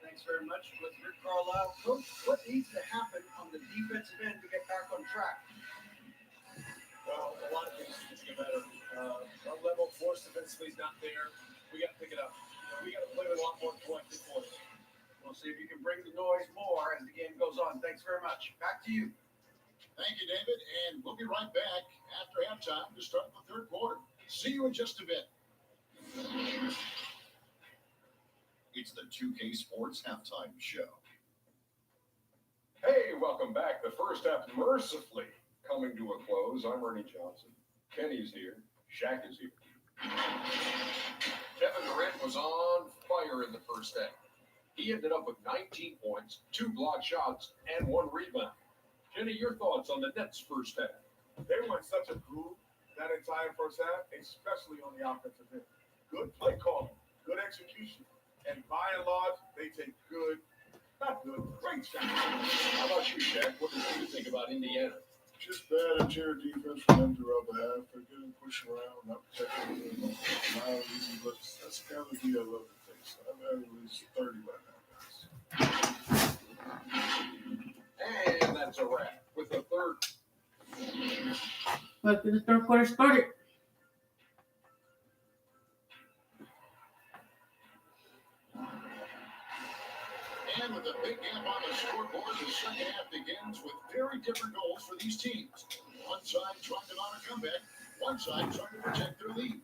Thanks very much, Mr. Carlisle. Coach, what needs to happen on the defensive end to get back on track? Well, a lot of things need to get better. Our level of force defensively is not there. We got to pick it up. We got to play with a lot more collective force. We'll see if you can bring the noise more as the game goes on. Thanks very much. Back to you. Thank you, David. And we'll be right back after halftime to start the third quarter. See you in just a bit. It's the 2K Sports Halftime Show. Hey, welcome back. The first half mercifully coming to a close. I'm Ernie Johnson. Kenny's here. Shaq is here. Kevin Durant was on fire in the first half. He ended up with 19 points, 2 blocked shots, and 1 rebound. Kenny, your thoughts on the Nets' first half? They were in such a groove that entire first half, especially on the offensive end. Good play calling, good execution, and by and large, they take great shots. How about you, Shaq? What did you think about Indiana? Just bad interior defense for them throughout the half. They're getting pushed around, not protecting them, allowing easy looks. That's kind of the I love the things. I've had at least 30 right now, guys. And that's a wrap with the third. Look, the third quarter started. And with a big gap on the scoreboard, the second half begins with very different goals for these teams. One side trying to mount a comeback, one side trying to protect their lead.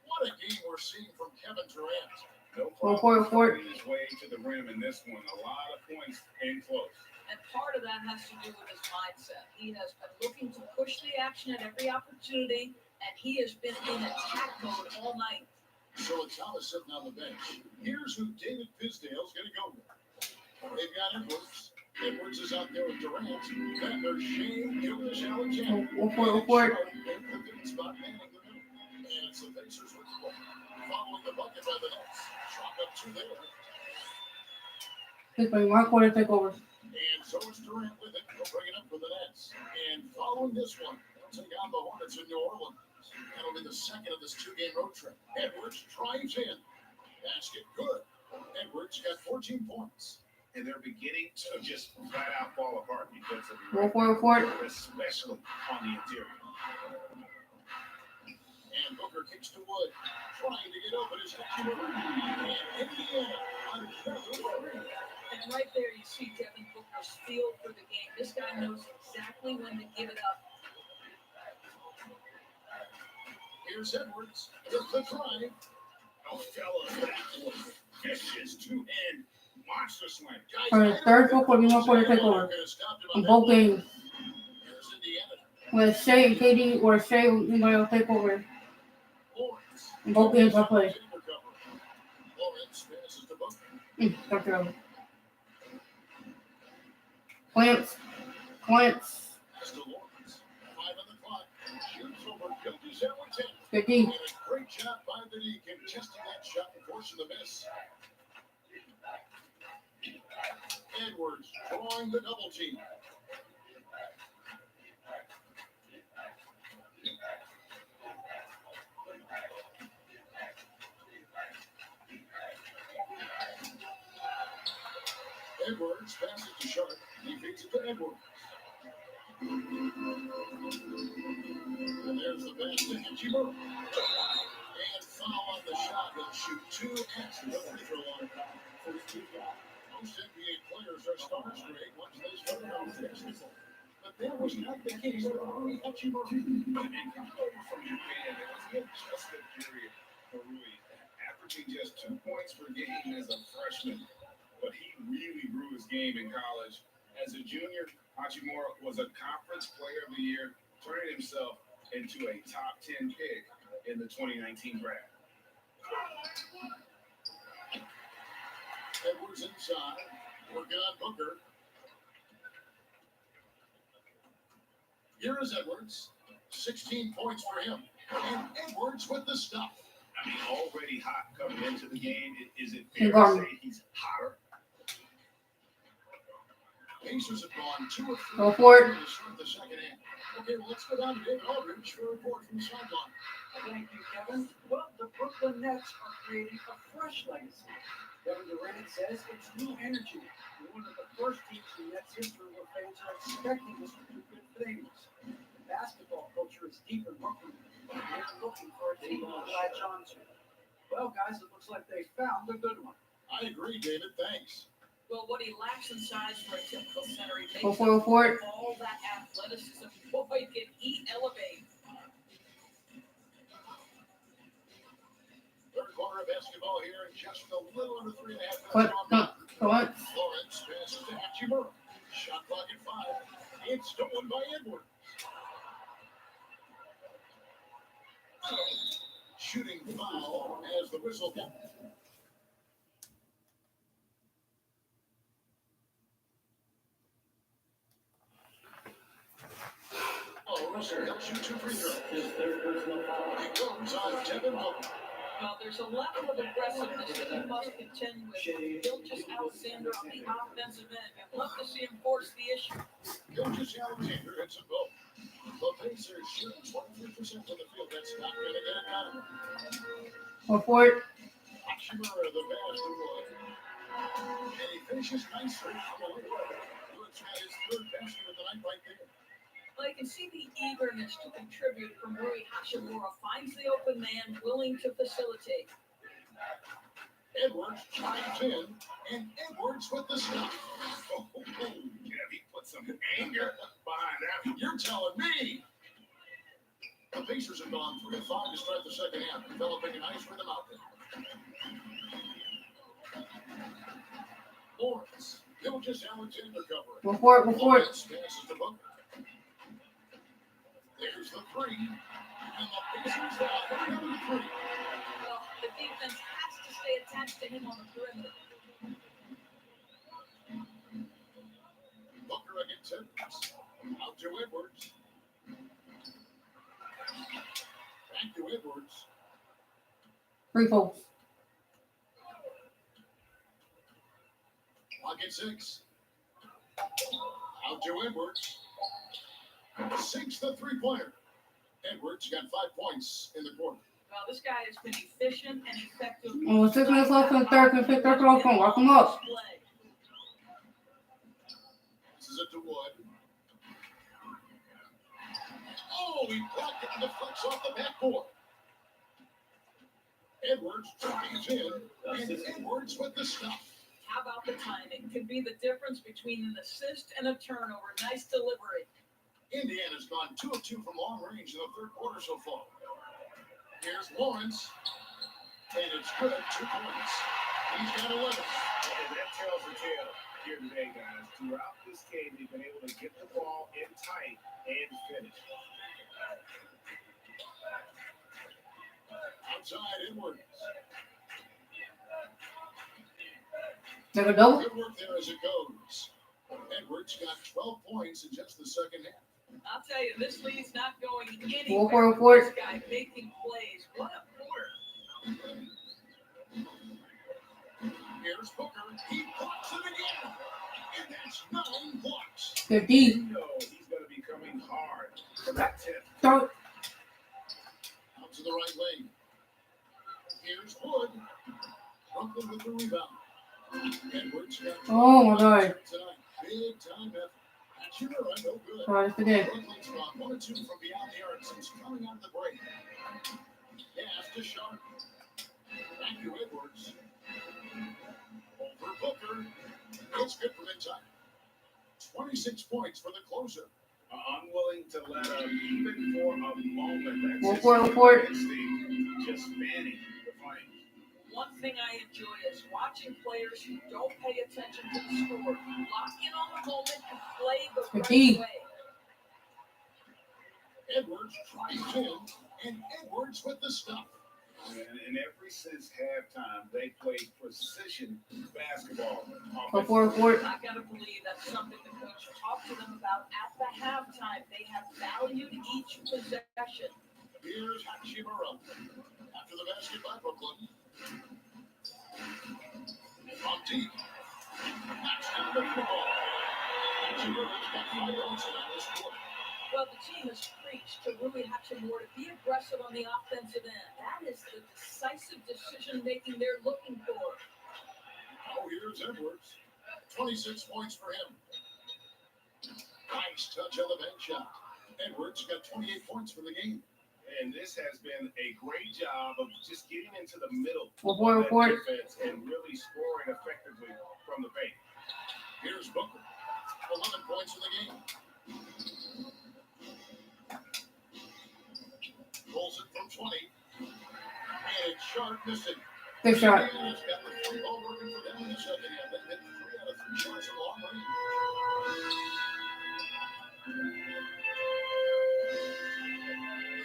What a game we're seeing from Kevin Durant. No Well, problem for- finding his way to the rim in this one. A lot of points in close. And part of that has to do with his mindset. He has been looking to push the action at every opportunity, and he has been in attack mode all night. So it's Thomas sitting on the bench. Here's who David Fizdale's going to go with. They've got Edwards. Edwards is out there with Durant. Butler, Shane, Gildas, Alexander. For it. They've put them spot manning the middle. And it's the Pacers with the ball. Following the bucket by the Nets. Shot up 2 there. He's playing 1 quarter takeovers. And so is Durant with it. He'll bring it up for the Nets. And following this one, they'll take on the Hornets in New Orleans. That'll be the second of this 2-game road trip. Edwards drives in. Basket good. Edwards got 14 points. And they're beginning to just flat out fall apart defensively. For it. Especially on the interior. And Booker kicks to Wood. Trying to get open his action. And Indiana on another three. And right there, you see Devin Booker's feel for the game. This guy knows exactly when to give it up. Here's Edwards with the drive. Oh, fellas, that was vicious two-hand Monster swing. For the third full quarter, one quarter takeover in both games. Here's Indiana. With Shea and KD or Shea or anybody else take over Lawrence. in both games I played. Lawrence passes to Booker. Don't throw. Clamps. Clamps. Pass to Lawrence. 5 on the clock. Shoots over. Gilchrist out with 10. Good D. And a great job by the D contesting that shot and forcing the miss. Edwards drawing the double team. Edwards passes to Sharp. He feeds it to Edwards. And there's the pass to Ichimura. And foul on the shot. He'll shoot 2 after the free throw line. Most NBA players are stars grade once they start out basketball. But that was not the case for Rui Hachimura. And coming over from Japan, it was an adjustment period for Rui, averaging just 2 points per game as a freshman. But he really grew his game in college. As a junior, Hachimura was a conference player of the year, turning himself into a top 10 pick in the 2019 draft. Edwards inside, working on Booker. Here is Edwards, 16 points for him. And Edwards with the stuff. I mean, already hot coming into the game. Is it fair to say he's hotter? Pacers have gone 2 of 3 Go for it. to start the second half. Okay, well, let's go down to David Aldridge for a report from the sideline. Thank you, Kevin. Well, the Brooklyn Nets are creating a fresh legacy. Kevin Durant says it's new energy. One of the first teams in Nets history where fans are expecting us to do good things. The basketball culture is deep in Brooklyn. They're looking for a team to latch on to. Well, guys, it looks like they found a good one. I agree, David. Thanks. Well, what he lacks in size for a typical center, he Go makes for it, up for it. all that athleticism. Boy, can he elevate. Third quarter of basketball here in just a little under 3.5 minutes. What? No. What? Lawrence passes to Hachimura. Shot clock at 5. It's stolen by Edwards. Shooting foul as the whistle comes. Oh, Russell, he'll shoot 2 free throws. His third personal foul. It comes on Devin Booker. Well, there's a level of aggressiveness that he must contend with. Gilchrist Alexander on the offensive end. I'd love to see him force the issue. Gilchrist Alexander hits a goal. The Pacers shoot 23% from the field. That's not going to get it done. Go for it. Hachimura, the pass to Wood. And he finishes nicely on the way. Wood's got his 3rd basket of the night right there. Well, you can see the eagerness to contribute from Rui Hachimura. Finds the open man, willing to facilitate. Edwards chimes in, and Edwards with the stuff. Oh, yeah, he put some anger behind that one. You're telling me. The Pacers have gone 3 of 5 to start the second half, developing a nice rhythm out there. Lawrence, Gilchrist Alexander covering. Go for it. Go for it. Lawrence passes to Booker. There's the 3, and the Pacers have another 3. Well, the defense has to stay attached to him on the perimeter. Booker against Edwards. Out to Edwards. Back to Edwards. Free folks. Clock at 6. Out to Edwards. Sinks the 3-pointer. Edwards got 5 points in the quarter. Well, this guy has been efficient and effective. Oh, 6 minutes left in the third. Can pick their throw from. Lock them up. This is it to Wood. Oh, he blocked it and deflects off the backboard. Edwards drives in, and Edwards with the stuff. How about the timing? Could be the difference between an assist and a turnover. Nice delivery. Indiana's gone 2 of 2 from long range in the third quarter so far. Here's Lawrence, and it's good. 2 points. He's got 11. And that tells the tale here today, guys. Throughout this game, they've been able to get the ball in tight and finish. Outside Edwards. Like a double? Good work there as it goes. Edwards got 12 points in just the second half. I'll tell you, this lead's not going anywhere. 4-4-4. This guy making plays. What a quarter. Here's Booker. He blocks it again. And that's 9 blocks. 50. You know he's going to be coming hard for that tip. Throw it. Out to the right lane. Here's Wood. Brooklyn with the rebound. Edwards got Oh my God. tonight. Big time effort. Shooter, no good. Sorry for that. Brooklyn's got 1 or 2 from beyond the arc since coming out of the break. Pass to Sharp. Back to Edwards. Over Booker. It's good for mid-time. 26 points for the closer. Unwilling to let him, even for a moment. That's 4-4-4. just manning the flame. One thing I enjoy is watching players who don't pay attention to the score lock in on the moment and play the right way. Edwards tries in, and Edwards with the stuff. And ever since halftime, they played precision basketball. 4-4-4. I gotta believe that's something the coach talked to them about at the halftime. They have valued each possession. Here's Hachimura. After the basket by Brooklyn. From deep. Knocks down the ball. Hachimura's got 5 points in this quarter. Well, the team has preached to Rui Hachimura to be aggressive on the offensive end. That is the decisive decision-making they're looking for. Now here's Edwards. 26 points for him. Nice touch on the bank shot. Edwards got 28 points for the game. And this has been a great job of just getting into the middle Well, of that four. defense and really scoring effectively from the paint. Here's Booker. 11 points in the game. Pulls it from 20. And it's Sharp missing. Good shot. Indiana's got the free ball working for them in the second half. They hit 3 out of 3 shots from long range.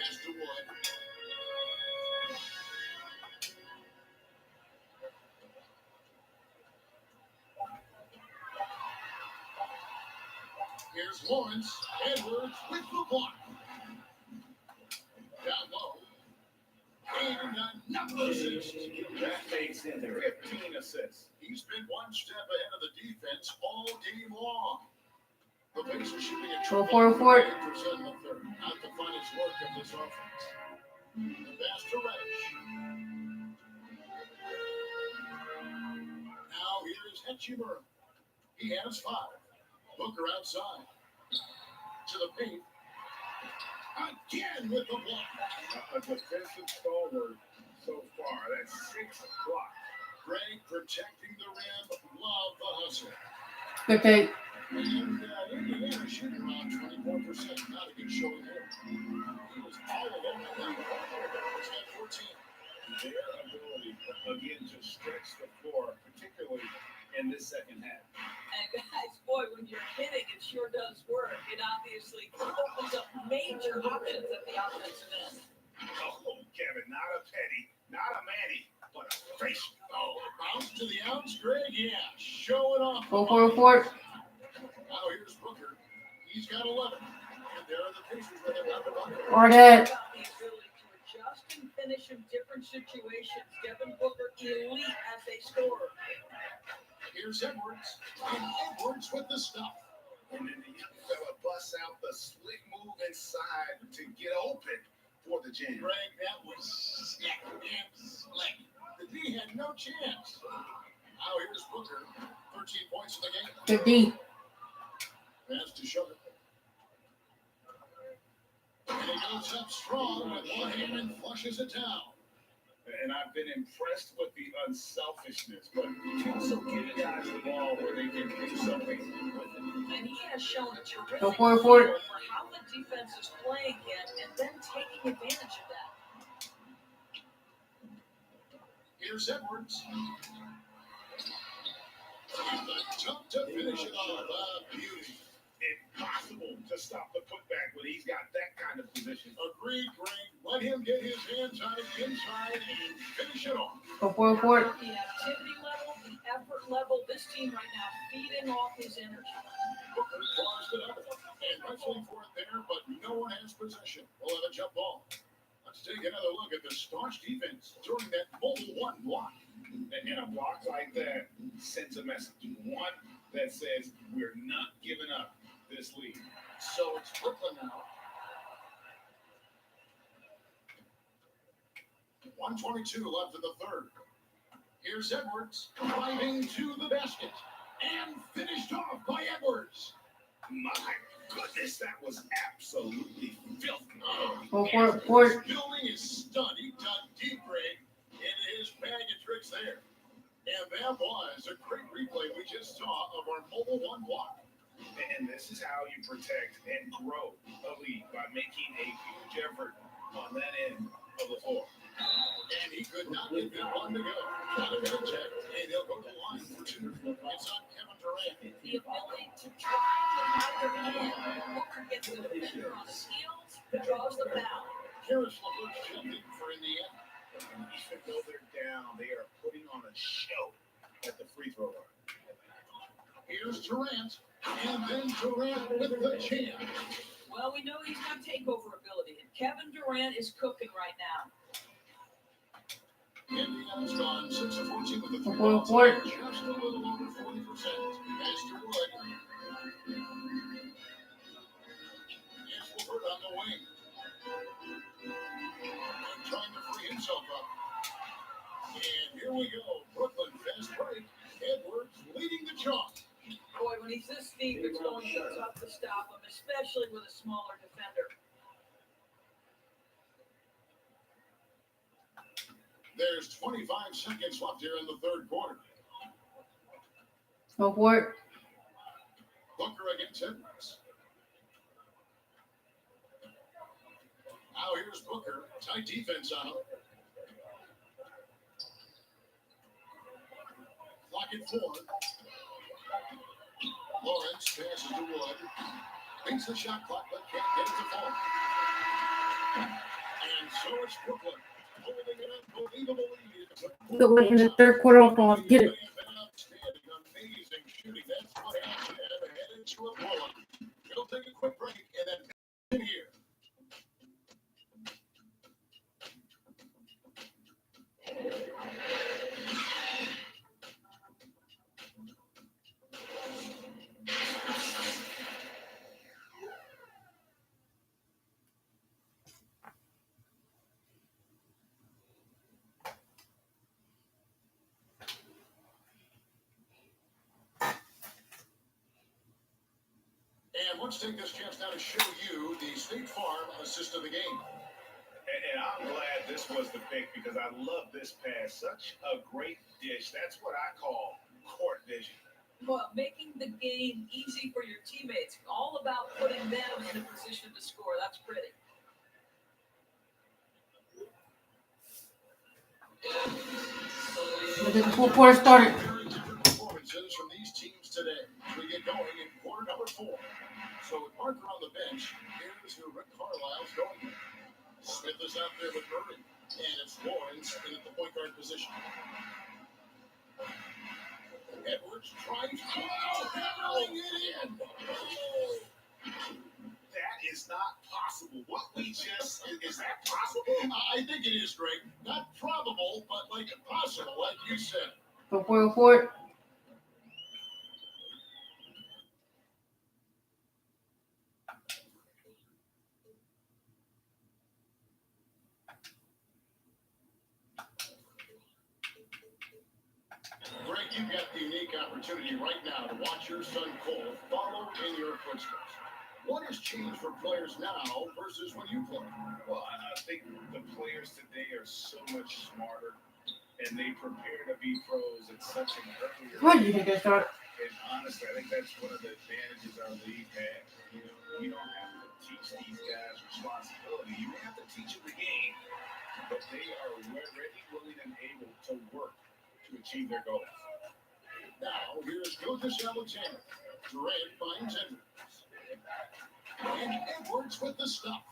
Pass to Wood. Here's Lawrence. Edwards with the block. Down low. And another assist. That makes it 15 assists. He's been one step ahead of the defense all game long. The Pacers shooting a 4-4-4. 8% in the third. Not the finest work of this offense. The pass to Reddish. Now here's Hachimura. He has 5. Booker outside. To the paint. Again with the block. A defensive stalwart so far. That's 6 blocks. Greg protecting the rim. Love the hustle. Good take. And Indiana shooting around 24%. Not a good showing here. He was all alone in that one. He's got 14. Their ability, again, to stretch the floor, particularly in this second half. And guys, boy, when you're hitting, it sure does work. It obviously opens up major options at the offensive end. Oh, Kevin, not a Petty, not a Manny, but a face. Oh, bounce to the ounce, Greg. Yeah, showing off. 4-4-4. Now here's Booker. He's got 11. And there are the Pacers with him down to Booker. Or that. About the ability to adjust and finish in different situations. Devin Booker, elite as a scorer. Here's Edwards. And Edwards with the stuff. And then the young fella busts out the slick move inside to get open for the jam. Greg, that was slick and slick. The D had no chance. Now here's Booker. 13 points in the game. 50. Pass to Sugar. And he goes up strong with one hand and flushes it down. And I've been impressed with the unselfishness, but you can also give guys the ball where they can do something with it. And he has shown a terrific Go feel for it. for how the defense is playing him and then taking advantage of that. Here's Edwards. Tough to finish it off. Beauty. Impossible to stop the putback when he's got that kind of position. Agreed, Greg. Let him get his hands on it inside and finish it off. Go for it. The activity level, the effort level, this team right now feeding off his energy. Booker draws it up and wrestling for it there, but no one has possession. We'll have a jump ball. Let's take another look at the staunch defense during that mobile one block. And a block like that sends a message. One that says we're not giving up this lead. So it's Brooklyn now. 1:22 left in the third. Here's Edwards driving to the basket and finished off by Edwards. My goodness, that was absolutely filthy. Go for it. This building is stunned. He dug deep, Greg, into his bag of tricks there. And that was a great replay we just saw of our mobile one block. And this is how you protect and grow a lead, by making a huge effort on that end of the floor. And he could not get that one to go. Got a contact, and he'll go to the line for two. It's on Kevin Durant. The ability to drive with either hand. Booker gets the defender on his heels, draws the foul. Karis LeVert jumping for Indiana. Even though they're down, they are putting on a show at the free throw line. Here's Durant, and then Durant with the jam. Well, we know he's got takeover ability, and Kevin Durant is cooking right now. Indiana's gone 6 of 14 with the three Go balls. for it. Just a little over 40%. As to Wood. Here's LeVert on the wing. And trying to free himself up. And here we go. Brooklyn fast break. Edwards leading the charge. Boy, when he's this deep, it's going to be tough to stop him, especially with a smaller defender. There's 25 seconds left here in the third quarter. Go for it. Booker against Edwards. Now here's Booker. Tight defense on him. Clock at 4. Lawrence passes to Wood. Beats the shot clock, but can't get it to fall. And so it's Brooklyn. Holding an unbelievable lead. Good wait in the third quarter. Almost get it. Outstanding, amazing shooting. That's what happened. Headed to a blowout. We'll take a quick break and then in here. And let's take this chance now to show you the State Farm assist of the game. And I'm glad this was the pick, because I love this pass. Such a great dish. That's what I call court vision. Well, making the game easy for your teammates. All about putting them in a position to score. That's pretty. Look at the full quarter started. Very different performances from these teams today. We get going in quarter number 4. So with Parker on the bench, here's who Rick Carlisle's going with. Smith is out there with Murray, and it's Lawrence in at the point guard position. Edwards trying to hammering it in. That is not possible. What we just, is that possible? I think it is, Greg. Not probable, but like possible, like you said. Go for it. Greg, you've got the unique opportunity right now to watch your son Cole follow in your footsteps. What has changed for players now versus when you played? Well, I think the players today are so much smarter, and they prepare to be pros at such an earlier Why did you think that start? And honestly, I think that's one of the advantages our league has. You know, you don't have to teach these guys responsibility. You have to teach them the game, but they are ready, willing, and able to work to achieve their goals. Now, here's Gilgis Alexander. Durant finds Edwards. And Edwards with the stuff.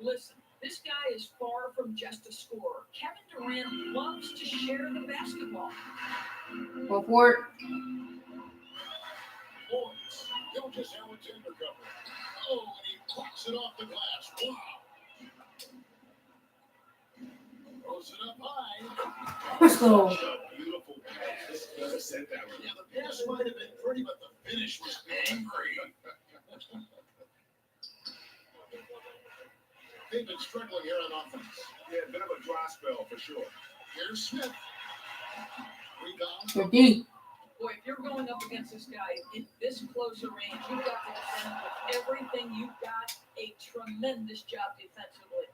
Listen, this guy is far from just a scorer. Kevin Durant loves to share the basketball. Go for it. Lawrence. Gilgis Alexander cover. Oh, and he plucks it off the glass. Wow. Throws it up high. Let's go. Beautiful pass. Set that one. Yeah, the pass might have been pretty, but the finish was angry. They've been struggling here on offense. Yeah, a bit of a dry spell for sure. Here's Smith. Rebound. Good D. Boy, if you're going up against this guy in this closer range, you've got to defend with everything you've got. A tremendous job defensively.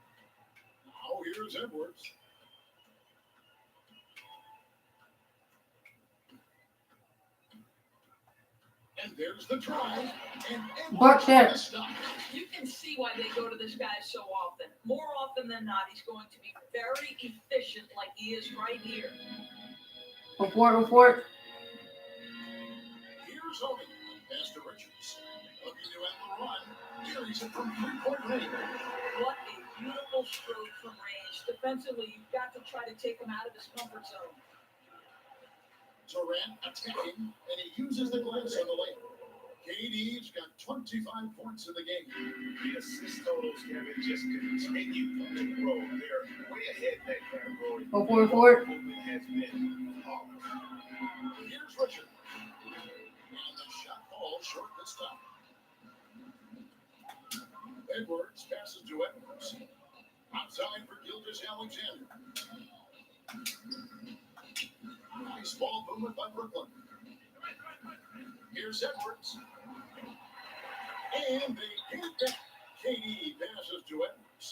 Now here's Edwards. And there's the drive. And Buck Edwards that. with the stop. You can see why they go to this guy so often. More often than not, he's going to be very efficient like he is right here. Go for it. Go for it. Here's Obi. Pass to Richards. Looking to end the run. Carries it from three-point range. What a beautiful stroke from range. Defensively, you've got to try to take him out of his comfort zone. Durant attacking, and he uses the glass on the lane. KD's got 25 points in the game. The assist totals, Kevin, just continue to grow. They're way ahead in that category. Go for it. For it. Movement has been flawless. Here's Richard. And the shot falls short this time. Edwards passes to Edwards. Outside for Gilgis Alexander. Nice ball movement by Brooklyn. Here's Edwards. And they hit that. KD passes to Edwards.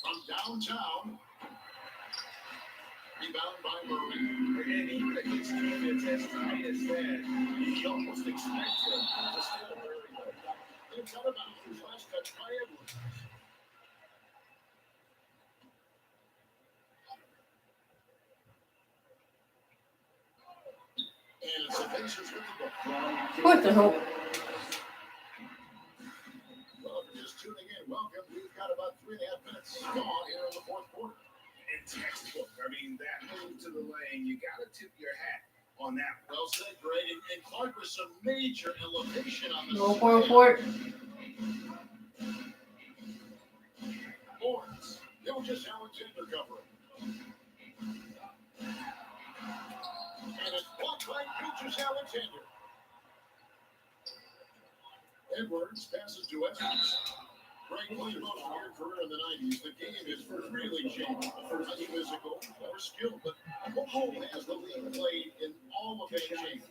From downtown. Rebound by Murray. And even against defense as tight as that, you almost expect them to still early. It's out of bounds. Last touch by Edwards. And it's the Pacers with the ball. What the hell? Well, if you're just tuning in, welcome. We've got about 3.5 minutes gone here in the fourth quarter. And textbook, I mean, that move to the lane, you got to tip your hat on that. Well said, Greg. And Clark with some major elevation on the Go for it. For it. Lawrence. Gilgis Alexander covering. And it's blocked by Gilgis Alexander. Edwards passes to Edwards. Greg, played most of your career in the 90s. The game has really changed. Not physical or skill, but football has the league played in all of that change.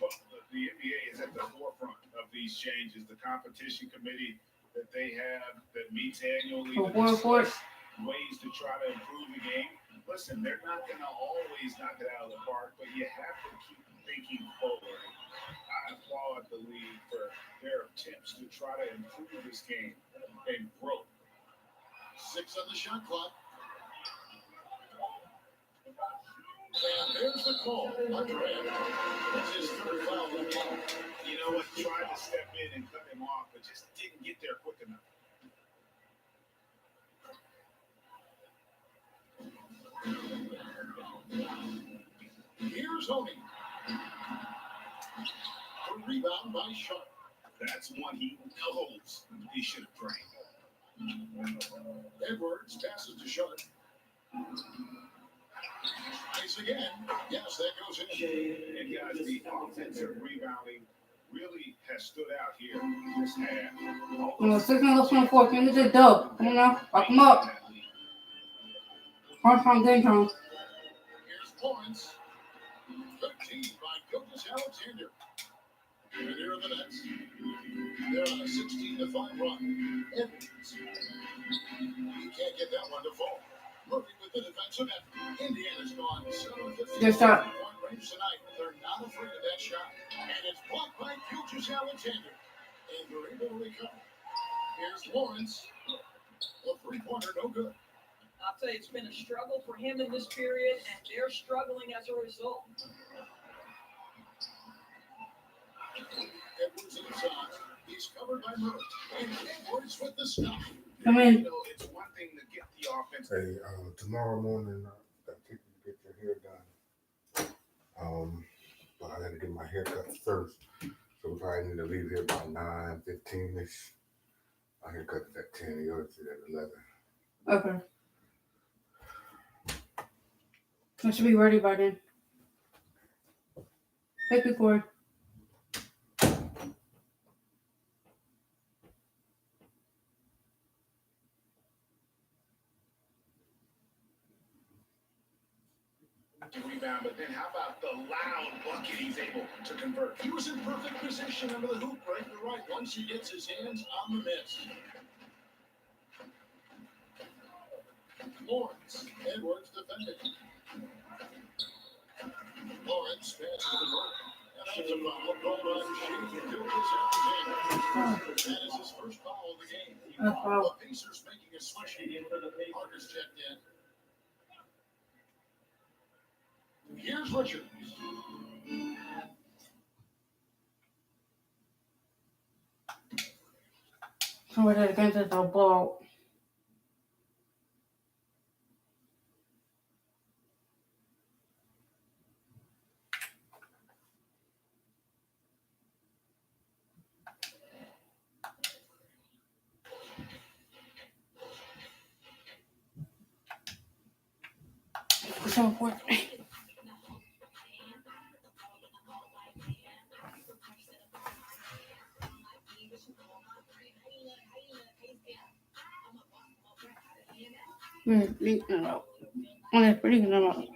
Well, the NBA is at the forefront of these changes. The competition committee that they have that meets annually Go to for it. For it. discuss ways to try to improve the game. Listen, they're not going to always knock it out of the park, but you have to keep thinking forward. I applaud the league for their attempts to try to improve this game and grow. 6 on the shot clock. And there's the call. Durant. That's his third foul of the game. You know what? Tried to step in and cut him off, but just didn't get there quick enough. Here's Honey. A rebound by Sharp. That's one he knows he should have drained. Edwards passes to Sharp. Nice again. Yes, that goes in. And guys, the offensive rebounding really has stood out here this half. Come on, 6 minutes left on the fourth. Can you get a dub? Come on now. Lock him up. Crunch time, game time. Here's Lawrence. 13 by Gilgis Alexander. And here are the Nets. They're on a 16-5 run. Edwards. You can't get that one to fall. Murray with the defensive effort. Indiana's gone 7 of 15 Good shot. point range tonight. They're not afraid of that shot. And it's blocked by Gilgis Alexander. And they're able to recover. Here's Lawrence. A three-pointer, no good. I'll tell you, it's been a struggle for him in this period, and they're struggling as a result. Edwards inside. He's covered by Murray. And Edwards with the stop. Come in. You know, it's one thing to get the offense. Hey, tomorrow morning, I think you get your hair done. But I got to get my hair cut first. So we probably need to leave here about 9:15-ish. My haircut is at 10, yours is at 11. Okay. I should be ready by then. Thank you, Corey. Rebound, but then how about the loud bucket he's able to convert? He was in perfect position under the hoop, right? You're right. Once he gets his hands on the miss. Lawrence. Edwards defending. Lawrence passes to Murray. And that's a foul called by Shea Gilgeous-Alexander. That is his first foul of the game. Wow. The Pacers making a switch. Parker's checked in. Here's Richards. Somebody against us, I'll blow out. It's so important. Leave them out. I'm bringing them out.